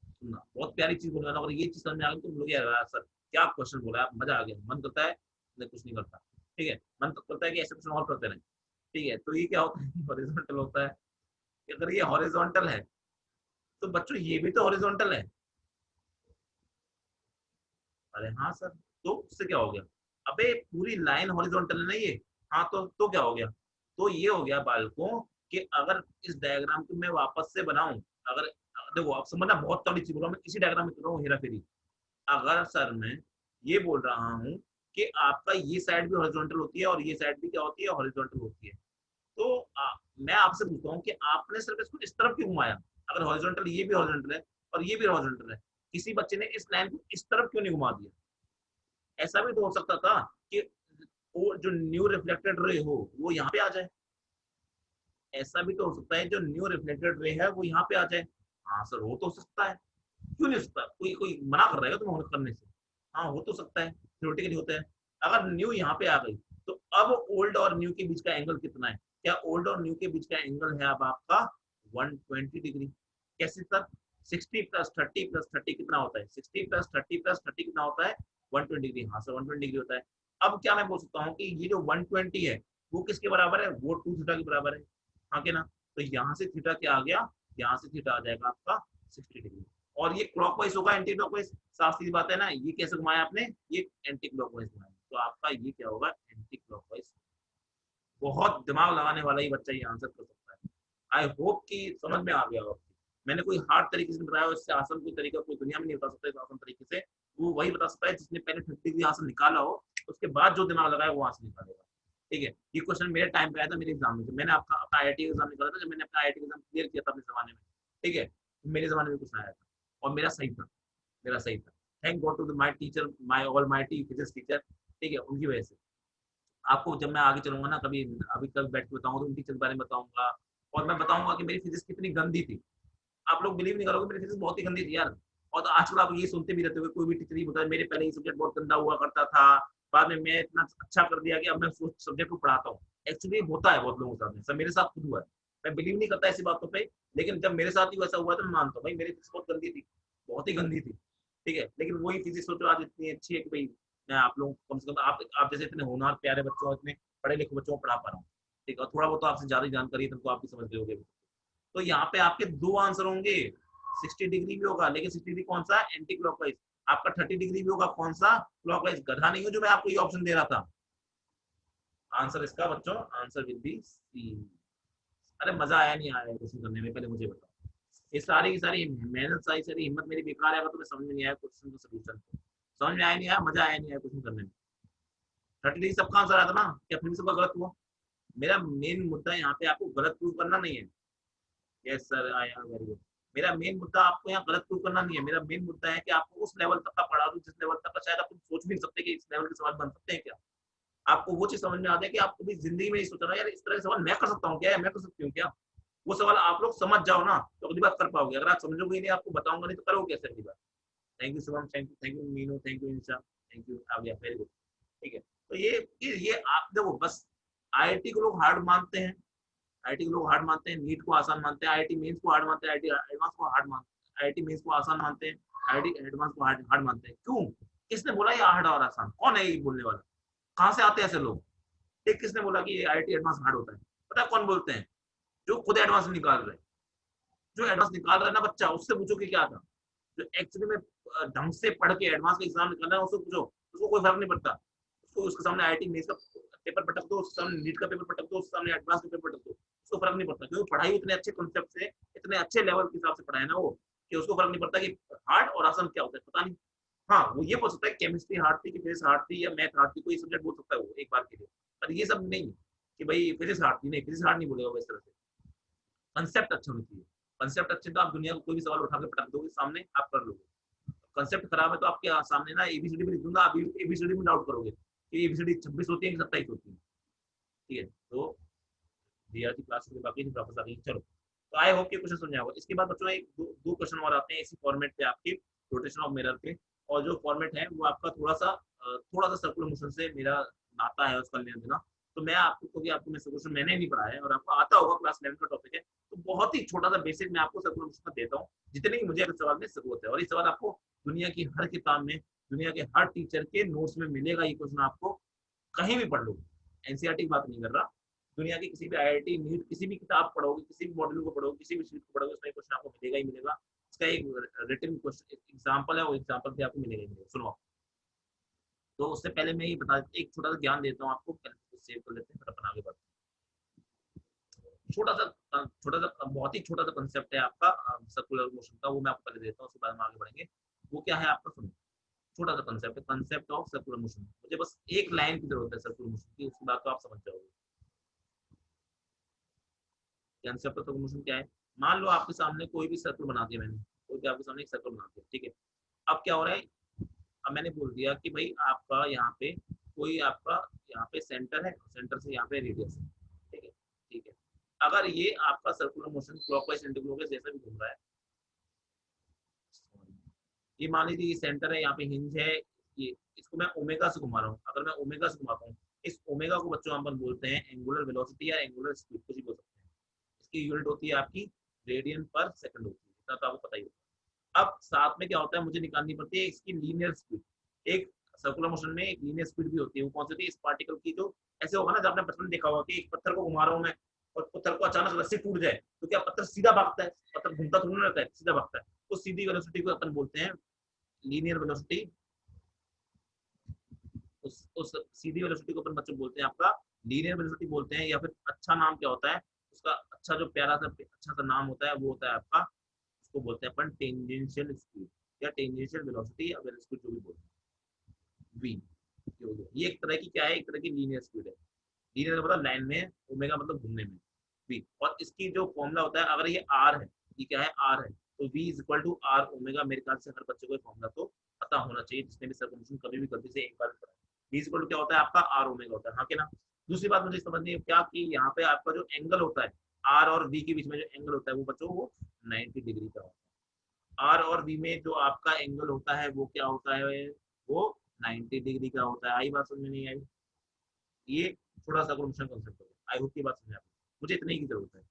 सुनना बहुत प्यारी चीज बोल रहा था, और ये चीज समझ में आ गई तो लोग यार सर क्या क्वेश्चन बोला, मजा आ गया, मन करता है नहीं कुछ नहीं करता, ठीक है, मन तो करता है कि ऐसे क्वेश्चन और करते रहे, ठीक है। तो ये क्या होता है, हॉरिजॉन्टल होता है, कि अगर ये हॉरिजॉन्टल है तो बच्चों ये भी तो हॉरिजॉन्टल है, अरे हाँ सर, तो उससे क्या हो गया, अबे पूरी लाइन हॉरिजॉन्टल है ना ये, हाँ तो क्या हो गया, तो ये हो गया बालकों कि अगर इस डायग्राम को मैं वापस से बनाऊं, अगर देखो आप समझना बहुत तगड़ी चीज बोल रहा हूँ मैं, इसी डायग्राम में कर रहा हूँ हेरा फेरी, अगर सर मैं ये बोल रहा हूँ कि आपका ये साइड भी हॉरिजॉन्टल होती है और ये साइड भी क्या होती है, हॉरिजॉन्टल होती है, तो मैं आपसे पूछता हूँ कि आपने सिर्फ इसको इस तरफ क्यों घुमाया, अगर हॉरिजॉन्टल ये भी हॉरिजॉन्टल है और ये भी हॉरिजॉन्टल है, किसी बच्चे ने इस लाइन को इस तरफ क्यों नहीं घुमा दिया, ऐसा भी तो हो सकता था कि वो जो न्यू रिफ्लेक्टेड रे हो वो यहाँ पे आ जाए, ऐसा भी तो हो सकता है जो न्यू रिफ्लेक्टेड रे है वो यहाँ पे आ जाए, हाँ सर हो तो सकता है, क्यों नहीं हो सकता, कोई कोई मना कर रहा है तुम्हें करने से, हाँ हो तो सकता है, थ्योरेटिकली होता है। अगर न्यू यहाँ पे आ गई तो अब ओल्ड और न्यू के बीच का एंगल कितना है, क्या ओल्ड और न्यू के बीच का एंगल है अब आपका 120 डिग्री, कैसे सर, 60 प्लस 30 प्लस 30 कितना होता है, 60 प्लस 30 प्लस 30 कितना होता है 120 डिग्री, हाँ सर 120 डिग्री होता है। अब क्या मैं बोल सकता हूँ कि ये जो 120 है वो किसके बराबर है, वो 2 थीटा के बराबर है, हाँ के ना, तो यहाँ से थीटा क्या आ गया, यहाँ से थीटा आ जाएगा आपका 60 डिग्री, और ये क्लॉकवाइज होगा एंटी क्लॉकवाइज, साफ सीधी बात है ना, ये कैसे घुमाया आपने, ये एंटी क्लॉकवाइज घुमाया, तो आपका ये क्या होगा एंटी क्लॉकवाइज। बहुत दिमाग लगाने वाला ही बच्चा ये आंसर कर सकता है, आई होप कि समझ में आ गया होगा। मैंने कोई हार्ड तरीके से बताया, इससे आसान कोई तरीका कोई दुनिया में नहीं बता सकता, इस आसान तरीके से वो वही बता सकता है जिसने पहले 30 डिग्री आंसर निकाला हो, उसके बाद जो दिमाग लगाया वो आंसर निकालेगा, ठीक है। ये क्वेश्चन मेरे टाइम पे आया था मेरे एग्जाम में, मैंने आपका अपना IIT एग्जाम निकाला था, जब मैंने अपना IIT एग्जाम क्लियर किया था अपने जमाने में, ठीक है, मेरे जमाने में कुछ आया था और मेरा सही था, मेरा सही था, thank God to my teacher, my almighty physics teacher, ठीक है, उनकी वजह से। आपको जब मैं आगे चलूंगा ना कभी, अभी कल बैठ के बताऊंगा तो उन टीचर के बारे में बताऊंगा, और मैं बताऊंगा कि मेरी फिजिक्स कितनी गंदी थी, आप लोग बिलीव नहीं करोगे मेरी फिजिक्स बहुत ही गंदी थी यार। और तो आजकल आप ये सुनते भी रहते हो कोई भी टीचर ही बताए मेरे पहले ये सब्जेक्ट बहुत गंदा हुआ करता था, बाद में मैं इतना अच्छा कर दिया कि अब मैं उस सब्जेक्ट को पढ़ाता हूँ, एक्चुअली होता है बहुत लोगों के साथ में, सब मेरे साथ खुद हुआ है, मैं बिलीव नहीं करता ऐसी बातों पे, लेकिन जब मेरे साथ ही वैसा हुआ तो मैं मानता हूँ भाई मेरी फिजिक्स बहुत गंदी थी, बहुत ही गंदी थी, ठीक है, लेकिन वही फिजिक्स सोचो आज इतनी अच्छी है कि भाई मैं आप लोग कम से कम आप जैसे इतने होनहार प्यारे बच्चों इतने पढ़े लिखे बच्चों को पढ़ा पा रहा हूँ, ठीक है, और थोड़ा बहुत तो आपसे ज्यादा जानकारी है तो आप भी समझ गए होगे। तो यहाँ पे आपके दो आंसर होंगे, 60 डिग्री भी होगा लेकिन 60 डिग्री कौन सा, एंटी क्लॉकवाइज, आपका 30 डिग्री भी होगा कौन सा, क्लॉकवाइज, गधा नहीं हो जो मैं आपको ये ऑप्शन दे रहा था, आंसर इसका बच्चों आंसर विल बी सी। अरे मजा आया नहीं आया क्वेश्चन करने में, पहले मुझे बताओ, ये सारी की सारी मेहनत सारी सारी हिम्मत मेरी बेकार है, तो मैं समझ में नहीं आया क्वेश्चन का सोल्यूशन, समझ में आया नहीं आया, मजा आया नहीं आया क्वेश्चन करने में, 30 डिग्री सबका आंसर आया था ना, क्या फिर भी सबका गलत हुआ, मेरा मेन मुद्दा यहाँ पे आपको गलत प्रूव करना नहीं है, यस सर आया वेरी गुड, मेरा मेन मुद्दा आपको यहाँ गलत प्रूव करना नहीं है, मेरा मेन मुद्दा है कि आपको उस लेवल तक का पढ़ा दूं जिस लेवल तक का शायद आप सोच भी नहीं सकते कि इस लेवल के सवाल बन सकते हैं क्या, आपको वो चीज समझ में आ जाए कि आपको भी जिंदगी में ही सोचना यार इस तरह के सवाल मैं कर सकता हूँ क्या, मैं कर सकती हूँ क्या, वो सवाल आप लोग समझ जाओ ना तो अगली बार कर पाओगे। अगर आप समझोगे नहीं, आपको बताऊंगा नहीं तो करोगे कैसे अगली बार। Thank you Shubham, thank you Meenu, thank you Insha, thank you, आ गया, वेरी गुड। ठीक है, तो ये आप देखो बस, आईआईटी को लोग हार्ड मानते हैं, आईआईटी को लोग हार्ड मानते हैं, नीट को आसान मानते हैं, आईआईटी मेंस को हार्ड मानते हैं, आईआईटी एडवांस को हार्ड मानते हैं, आईआईटी मेंस को आसान मानते हैं, आईआईटी एडवांस को हार्ड हार्ड मानते हैं। क्यों? किसने बोला ये हार्ड और आसान? कौन है ये बोलने वाला? कहाँ से आते हैं ऐसे लोग? एक किसने बोला कि ये आईआईटी एडवांस हार्ड होता है? पता है कौन बोलते हैं? जो खुद एडवांस निकाल रहे हैं। जो एडवांस निकाल रहा है ना बच्चा, उससे पूछो कि क्या था। जो एक्चुअली में ढंग से पढ़ के एडवांस का एग्जाम निकालना है उसको पूछो, उसको कोई फर्क नहीं पड़ता। उसको उसके सामने आईआईटी मेंस का पेपर पटक दो, उसके सामने नीट का पेपर पटक दो, उसके सामने एडवांस का पेपर पटक दो, उसको फर्क नहीं पड़ता। क्योंकि पढ़ाई इतने अच्छे कॉन्सेप्ट से, इतने अच्छे लेवल के हिसाब से पढ़ाए ना वो, कि उसको फर्क नहीं पड़ता कि हार्ड और आसान क्या होता है, पता नहीं। हाँ, वो ये बोल सकता है केमिस्ट्री हार्ड थी कि फिजिक्स हार्ड थी या मैथ हार्ड थी, कोई सब्जेक्ट बोल सकता है वो एक बार के लिए। पर ये सब नहीं कि भाई फिजिक्स हार्ड थी, नहीं, फिजिक्स हार्ड नहीं बोलेगा वो इस तरह से। कंसेप्ट अच्छे होने चाहिए। कंसेप्ट अच्छे तो आप दुनिया को कोई भी सवाल उठा के पटक दोगे सामने, आप कर लोगे। कंसेप्ट खराब है तो आपके सामने ना एबीसीडी में लिख दूंगा, आप एबीसीडी में डाउट करोगे कि एबीसीडी 26 होती है कि 27 होती है। ठीक है, तो दिया की क्लास में बाकी वापस आ गई। चलो, तो आई होप कि क्वेश्चन समझ आएगा। इसके बाद बच्चों एक दो क्वेश्चन और आते हैं इसी फॉर्मेट पे आपके, रोटेशन ऑफ मिरर पे। और जो फॉर्मेट है वो आपका थोड़ा सा सर्कुलर मोशन से मेरा नाता है, उसका लेना देना। तो मैं आपको, क्योंकि आपको मैं सर्कुलर मैंने नहीं पढ़ा है और आपको आता होगा, क्लास 11 का टॉपिक है, तो बहुत ही छोटा सा बेसिक मैं आपको सर्कुलर मोशन का देता हूँ, जितने की मुझे सवाल में जरूरत है। और ये सवाल आपको दुनिया की हर किताब में, दुनिया के हर टीचर के नोट्स में मिलेगा। ये क्वेश्चन आपको कहीं भी पढ़ लो, एनसीईआरटी की बात नहीं कर रहा, दुनिया की किसी भी आईआईटी नीट किसी भी किताब पढ़ोगे, किसी भी मॉड्यूल को पढ़ोगे, किसी भी शीट को पढ़ोगे, उसमें क्वेश्चन आपको मिलेगा ही मिलेगा। इसका एक रिटन क्वेश्चन एग्जाम्पल है, वो एग्जाम्पल भी आपको मिलेगा ही मिलेगा। सुनो, तो उससे पहले मैं ये बता, एक छोटा सा ज्ञान देता हूँ आपको, सेव कर लेते हैं फिर अपन आगे बढ़ते हैं। छोटा सा बहुत ही छोटा सा कंसेप्ट है आपका सर्कुलर मोशन का, वो मैं आपको पहले देता हूँ, उसके बाद हम आगे बढ़ेंगे। वो क्या है आपका, सुनो, छोटा सा कंसेप्ट है, कंसेप्ट ऑफ सर्कुलर मोशन। मुझे बस एक लाइन की जरूरत है सर्कुलर मोशन की, उसके बाद तो आप समझ जाओगे कंसेप्ट ऑफ सर्कुलर मोशन क्या है। मान लो आपके सामने कोई भी सर्कल बना दिया मैंने, कोई भी आपके सामने एक सर्कल बना दिया, ठीक है। अब क्या हो रहा है, अब मैंने बोल दिया कि भाई आपका यहाँ पे कोई आपका यहाँ पे सेंटर है, सेंटर से यहाँ पे रेडियस है, ठीक है, ठीक है। अगर ये आपका circular motion clockwise anti clockwise जैसा भी घूम रहा है, ये मान लीजिए ये सेंटर है, यहाँ पे हिंज है, ये इसको मैं ओमेगा से घुमा रहा हूँ। अगर मैं ओमेगा से घुमाता हूँ, इस ओमेगा को बच्चों हम बोलते हैं एंगुलर वेलोसिटी या एंगुलर स्पीड, कुछ भी बोल सकते हैं। इसकी यूनिट होती है आपकी रेडियन पर सेकंड होती है, इतना तो आपको पता ही होगा। अब साथ में क्या होता है, मुझे निकालनी पड़ती है इसकी लीनियर स्पीड। एक सर्कुलर मोशन में एक लीनियर स्पीड भी होती है, वो कौन सी होती है, इस पार्टिकल की, जो ऐसे होगा ना, जब आपने बचपन में देखा होगा कि एक पत्थर को घुमा रहा हूँ मैं और पत्थर को अचानक रस्सी टूट जाए, तो क्या पत्थर सीधा भागता है? पत्थर घूमता थोड़ी ना रहता है, सीधा भागता है। तो सीधी वेलोसिटी को अपन बोलते हैं लीनियर वेलोसिटी। उस सीधी वेलोसिटी को अपन बच्चों बोलते हैं आपका लीनियर वेलोसिटी बोलते हैं, या फिर अच्छा नाम क्या होता है उसका, अच्छा जो प्यारा सा अच्छा सा नाम होता है वो होता है आपका, उसको बोलते हैं अपन टेंजेंशियल स्पीड या टेंजेंशियल वेलोसिटी या वेलोसिटी, जो भी बोलते हैं, वी। ये एक तरह की क्या है, एक तरह की लीनियर स्पीड है। लीनियर मतलब लाइन में, ओमेगा मतलब घूमने में, वी। और इसकी जो फॉर्मूला होता है, अगर ये आर है, ये क्या है, आर है, तो v is equal to r omega. मेरे ख्याल से हर बच्चे को फॉर्मूला तो पता होना चाहिए, जिसने भी सर्कमोशन कभी भी गलती से एक बार पढ़ा। वी इज इक्वल टू क्या होता है आपका, आर ओमेगा होता है, हाँ कि ना। दूसरी बात मुझे समझनी है क्या, कि यहाँ पे आपका जो एंगल होता है, आर और वी के बीच में जो एंगल होता है वो बच्चों वो 90 डिग्री का होता है। आर और वी में जो आपका एंगल होता है वो क्या होता है, वो 90 डिग्री का होता है। आई बात समझ में नहीं आई? ये थोड़ा सा सर्कुलर कॉन्सेप्ट होगा, आई होप की बात समझ आप, मुझे इतने की जरूरत है।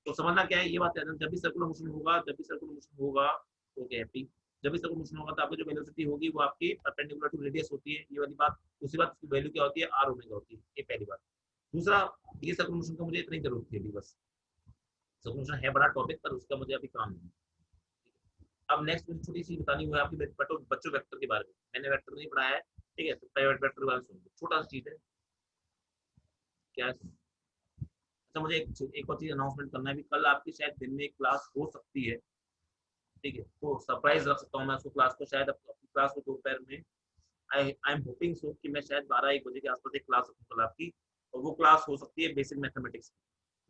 तो समझना क्या है, ये बात है, जब भी सर्कुलर मोशन होगा, जब भी सर्कुलर मोशन होगा तो क्या है, जब भी सर्कुलर मोशन होगा तो आपकी जो वेलोसिटी होगी वो आपकी परपेंडिकुलर टू रेडियस होती है, ये वाली बात। दूसरी बात, उसकी वैल्यू क्या होती है, आर ओमेगा होती है, ये पहली बात। दूसरा, ये सर्कुलर मोशन का मुझे इतनी जरूरत थी अभी बस। सर्कुलर मोशन है बड़ा टॉपिक, पर उसका मुझे अभी काम नहीं। अब नेक्स्ट मुझे छोटी सी बतानी हुई है आपकी बच्चों वेक्टर के बारे में, मैंने वेक्टर नहीं पढ़ाया है, ठीक है, तो प्राइवेट वेक्टर के बारे में सुनो, छोटा सा चीज है क्या है। अच्छा, मुझे एक और चीज अनाउंसमेंट करना है, भी कल आपकी शायद दिन में एक क्लास हो सकती है, ठीक है, तो सरप्राइज रख सकता हूँ मैं उसको, क्लास को शायद अपनी क्लास को दोपहर में, आई एम होपिंग सो कि मैं शायद 12-1 बजे के आसपास एक क्लास रखूँ कल आपकी। और वो क्लास हो सकती है बेसिक मैथमेटिक्स।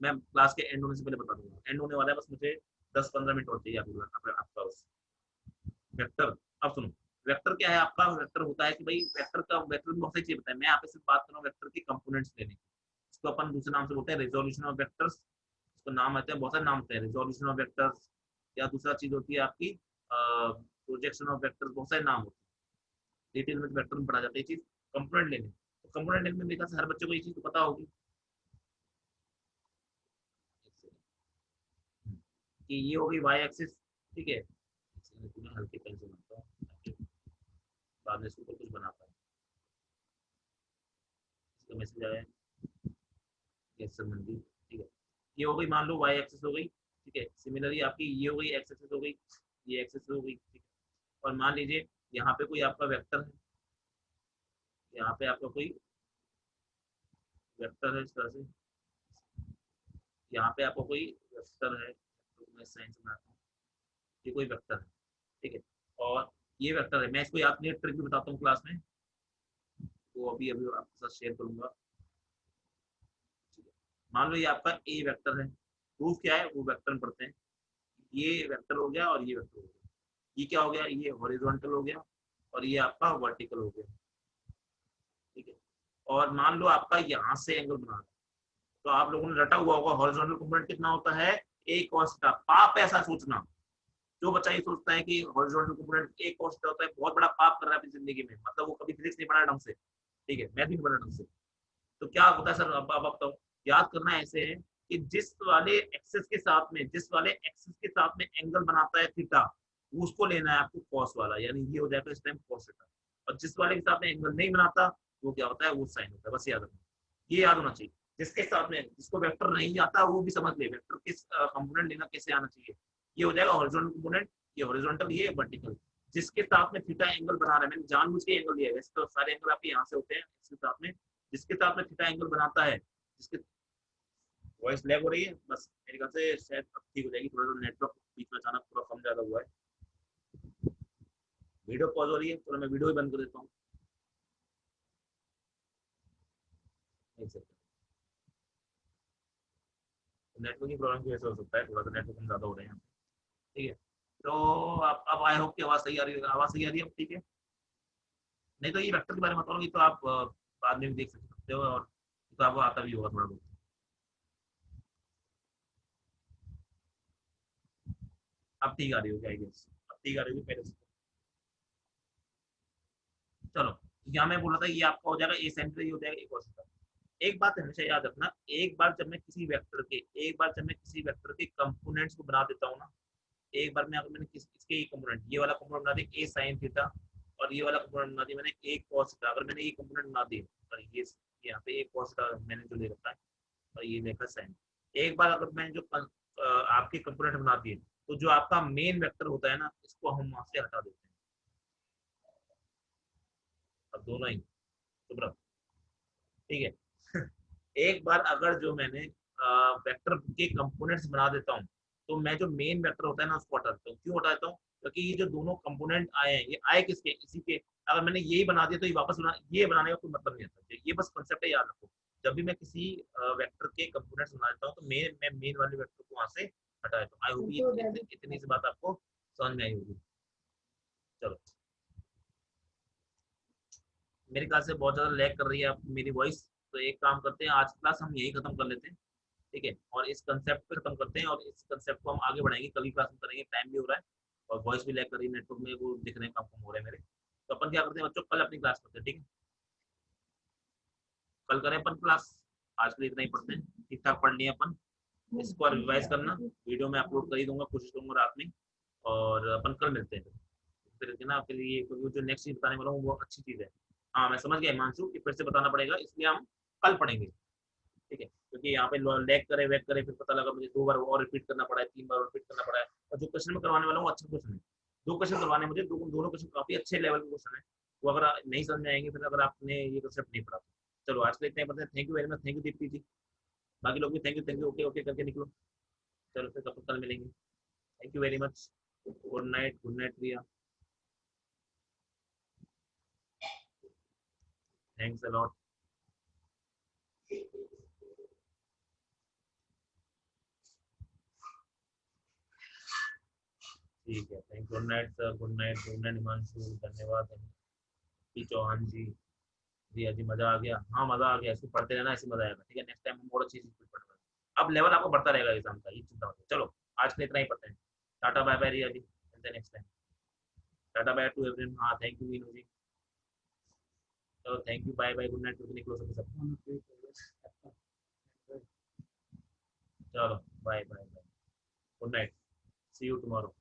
मैं क्लास के एंड होने से पहले बता दूंगा, एंड होने वाला है, बस मुझे 10-15 मिनट और चाहिए आपका बस। वेक्टर, अब सुनो, वेक्टर क्या है आपका, वेक्टर होता है कि भाई वेक्टर में बहुत सारी चीजें बताए, मैं यहाँ पे सिर्फ बात कर रहा हूँ वेक्टर के कंपोनेंट्स लेने की। इसको अपन दूसरे नाम से बोलते हैं रेजोल्यूशन ऑफ वेक्टर्स, उसका नाम आते हैं, बहुत सारे नाम होते हैं, रिजोल्यूशन ऑफ वेक्टर्स, या दूसरा चीज होती है आपकी प्रोजेक्शन ऑफ वेक्टर्स, बहुत सारे नाम होते हैं, डिटेल में वेक्टर में पढ़ा जाता है ये चीज। कंपोनेंट लेने, तो कंपोनेंट लेने में मेरे ख्याल से हर बच्चे को ये चीज तो पता होगी कि ये हो गई वाई एक्सिस, ठीक है। मैं हल्के पेन से बनाता हूँ ताकि बाद में इसके ऊपर कुछ बना पाए। इसका मैसेज आया है, यस संबंधी, ठीक है। ये हो गई मान लो वाई एक्सिस हो गई, ठीक है। सिमिलरली आपकी ये हो गई एक्स एक्सिस हो गई, ये एक्सिस हो गई, ठीक है। और मान लीजिए यहाँ पे कोई आपका वेक्टर है, यहाँ पे आपका कोई वेक्टर है इस तरह से, यहाँ पे आपको कोई वेक्टर है, तो मैं साइन से बनाता हूँ, ये कोई वेक्टर है, ठीक है। और ये वेक्टर है, मैं इसको याद नहीं, ट्रिक भी बताता हूँ क्लास में, तो अभी अभी आपके साथ शेयर करूंगा, ठीक है। मान लो ये आपका ए वेक्टर है, प्रूफ क्या है वो वेक्टर में पढ़ते हैं। ये वेक्टर हो गया और ये वेक्टर हो गया, ये क्या हो गया, ये हॉरिजॉन्टल हो गया और ये आपका वर्टिकल हो गया, ठीक है। और मान लो आपका यहाँ से एंगल बना रहा है, तो आप लोगों ने रटा हुआ होगा हॉरिजॉन्टल कंपोनेंट कितना होता है, ए cos थीटा। पाप ऐसा सोचना, जो बच्चा ये सोचता है कि हॉरिजॉन्टल कंपोनेंट ए cos थीटा होता है, बहुत बड़ा पाप कर रहा है अपनी जिंदगी में, मतलब वो कभी फिजिक्स नहीं पढ़ा ढंग से, ठीक है, मैथ भी नहीं पढ़ा ढंग से। तो क्या होता है सर, अब बताओ, याद करना ऐसे है कि जिस वाले एक्सिस के साथ में, जिस वाले एक्सिस के साथ में एंगल बनाता है थीटा, उसको लेना है आपको कॉस वाला, यानी ये हो जाएगा इस टाइम कॉस थीटा। और जिस वाले के साथ में एंगल नहीं बनाता, वो क्या होता है, वो साइन होता है। बस याद रखना, ये याद होना चाहिए। जिसके साथ में, जिसको वेक्टर नहीं आता वो भी समझ ले वेक्टर किस कंपोनेंट लेना कैसे आना चाहिए। ये हो जाएगा हॉरिजॉन्टल कंपोनेंट, ये हॉरिजॉन्टल, ये वर्टिकल। जिसके साथ में थीटा एंगल बना रहा है, मैंने जानबूझ के एंगल लिया है, वैसे तो सारे एंगल आपके यहाँ से होते हैं, इसके साथ में जिसके साथ में थीटा एंगल बनाता है, जिसके, वॉइस लैग हो रही है, बस मेरे ख्याल से शायद अब ठीक हो जाएगी, थोड़ा सा नेटवर्क बीच में अचानक पूरा कम ज्यादा हुआ है। वीडियो पॉज हो रही है, चलो मैं वीडियो ही बंद कर देता हूँ, एक सेकंड। नेटवर्क की प्रॉब्लम की वजह से हो सकता है, थोड़ा सा नेटवर्क कम ज्यादा हो रहे हैं, ठीक है। तो अब आई होप की आवाज सही आ रही है, आवाज सही आ रही है अब, ठीक है। नहीं तो ये वेक्टर के बारे में बताऊंगी तो आप बाद में भी देख सकते हो, और तो आपको आता भी होगा थोड़ा बहुत। अब ठीक आ रही होगी आई गेस, अब ठीक आ रही होगी पहले से। चलो, यहाँ मैं बोल रहा था ये आपका हो जाएगा ए सेंटर, ये हो जाएगा एक और। एक बात हमेशा याद रखना, एक बार जब मैं किसी वेक्टर के, एक बार जब मैं किसी वेक्टर के कंपोनेंट्स को बना देता हूँ ना, एक बार में अगर मैंने इसके ये कंपोनेंट, ये वाला कंपोनेंट बना दिया ए साइन थीटा, और ये वाला कंपोनेंट बना दिया मैंने ए कॉस थीटा, अगर मैंने ये कंपोनेंट बना दिए, और ये यहाँ पे ए कॉस थीटा मैंने जो ले रखा है, और ये लेकर साइन, एक बार अगर मैंने जो आपके कंपोनेंट बना दिए, तो जो आपका मेन वेक्टर होता है ना, इसको हम वहां से हटा देते हैं। अब दोनों ही चुप रहो, ठीक है। एक बार अगर जो मैंने वेक्टर के कंपोनेंट्स बना देता हूँ, तो मैं जो मेन वेक्टर होता है ना उसको हटा देता हूँ। क्यों हटा देता हूँ, क्योंकि ये जो दोनों कंपोनेंट आए हैं, ये आए किसके, इसी के। अगर मैंने यही बना दिया तो ये वापस बना, ये बनाने का कोई मतलब नहीं आता, ये बस कंसेप्ट है, याद रखो। जब भी मैं किसी वेक्टर के कंपोनेंट्स बना देता हूँ, तो मैं मेन वाले वेक्टर को वहां से हटा देता हूँ। आई होप ये इतनी सी बात आपको समझ में आई होगी। चलो, मेरे ख्याल से बहुत ज्यादा लैग कर रही है आप मेरी वॉइस, तो एक काम करते हैं, आज क्लास हम यही खत्म कर लेते हैं, ठीक है। और इस कंसेप्ट पे खत्म करते हैं, और इस कंसेप्ट को हम आगे बढ़ाएंगे, कल की क्लास में करेंगे, टाइम भी हो रहा है और वॉइस भी लैग कर रही है, नेटवर्क में वो दिख रहे हैं, कम कम हो रहे हैं मेरे। तो अपन क्या करते हैं बच्चों, कल अपनी क्लास करते हैं, ठीक है। कल करें अपन क्लास, आज के लिए इतना ही पढ़ते हैं, ठीक ठाक पढ़ लिया अपन। इसको रिवाइज करना, वीडियो में अपलोड कर ही दूंगा, कोशिश करूंगा रात में। और अपन कल मिलते हैं फिर ना, आपके लिए, क्योंकि जो नेक्स्ट चीज बताने वाला हूँ वो अच्छी चीज है। हाँ मैं समझ गया हिमांशु कि फिर से बताना पड़ेगा, इसलिए हम कल पढ़ेंगे, ठीक है। क्योंकि यहाँ पे लैग करे वैग करे, फिर पता लगा मुझे 2 बार और रिपीट करना पड़ा है, 3 बार रिपीट करना पड़ा है। और जो क्वेश्चन में करवाने वाला हूँ अच्छा क्वेश्चन है, 2 क्वेश्चन करवाने मुझे, दोनों क्वेश्चन काफी अच्छे लेवल के क्वेश्चन है। वो अगर नहीं समझ में आएंगे, फिर अगर आपने ये कंसेप्ट नहीं पढ़ा तो। चलो आज के लिए इतना ही पता है, thank you very much, thank you Deepti ji, बाकी लोग भी थैंक यू ओके ओके करके निकलो। चलो फिर कल मिलेंगे, thank you very much, good night Priya, thanks a lot. ठीक है, thank good night sir, good night Himanshu, धन्यवाद पी चौहान जी। जी अजी मजा आ गया, हाँ मजा आ गया, इसको पढ़ते रहना, ऐसे मजा आएगा, ठीक है। नेक्स्ट टाइम हम और अच्छी चीज पढ़ेंगे। अब लेवल आपको बढ़ता रहेगा एग्जाम का, ये चिंता मत करो। चलो आज के लिए इतना ही पढ़ते हैं। टाटा बाय बाय रियली, मिलते हैं next time. Tata bye to everyone. हाँ थैंक यू वीनू जी। चलो thank you, bye bye, good night, टू निकलो सब सब। चलो bye bye bye, good night, see you tomorrow.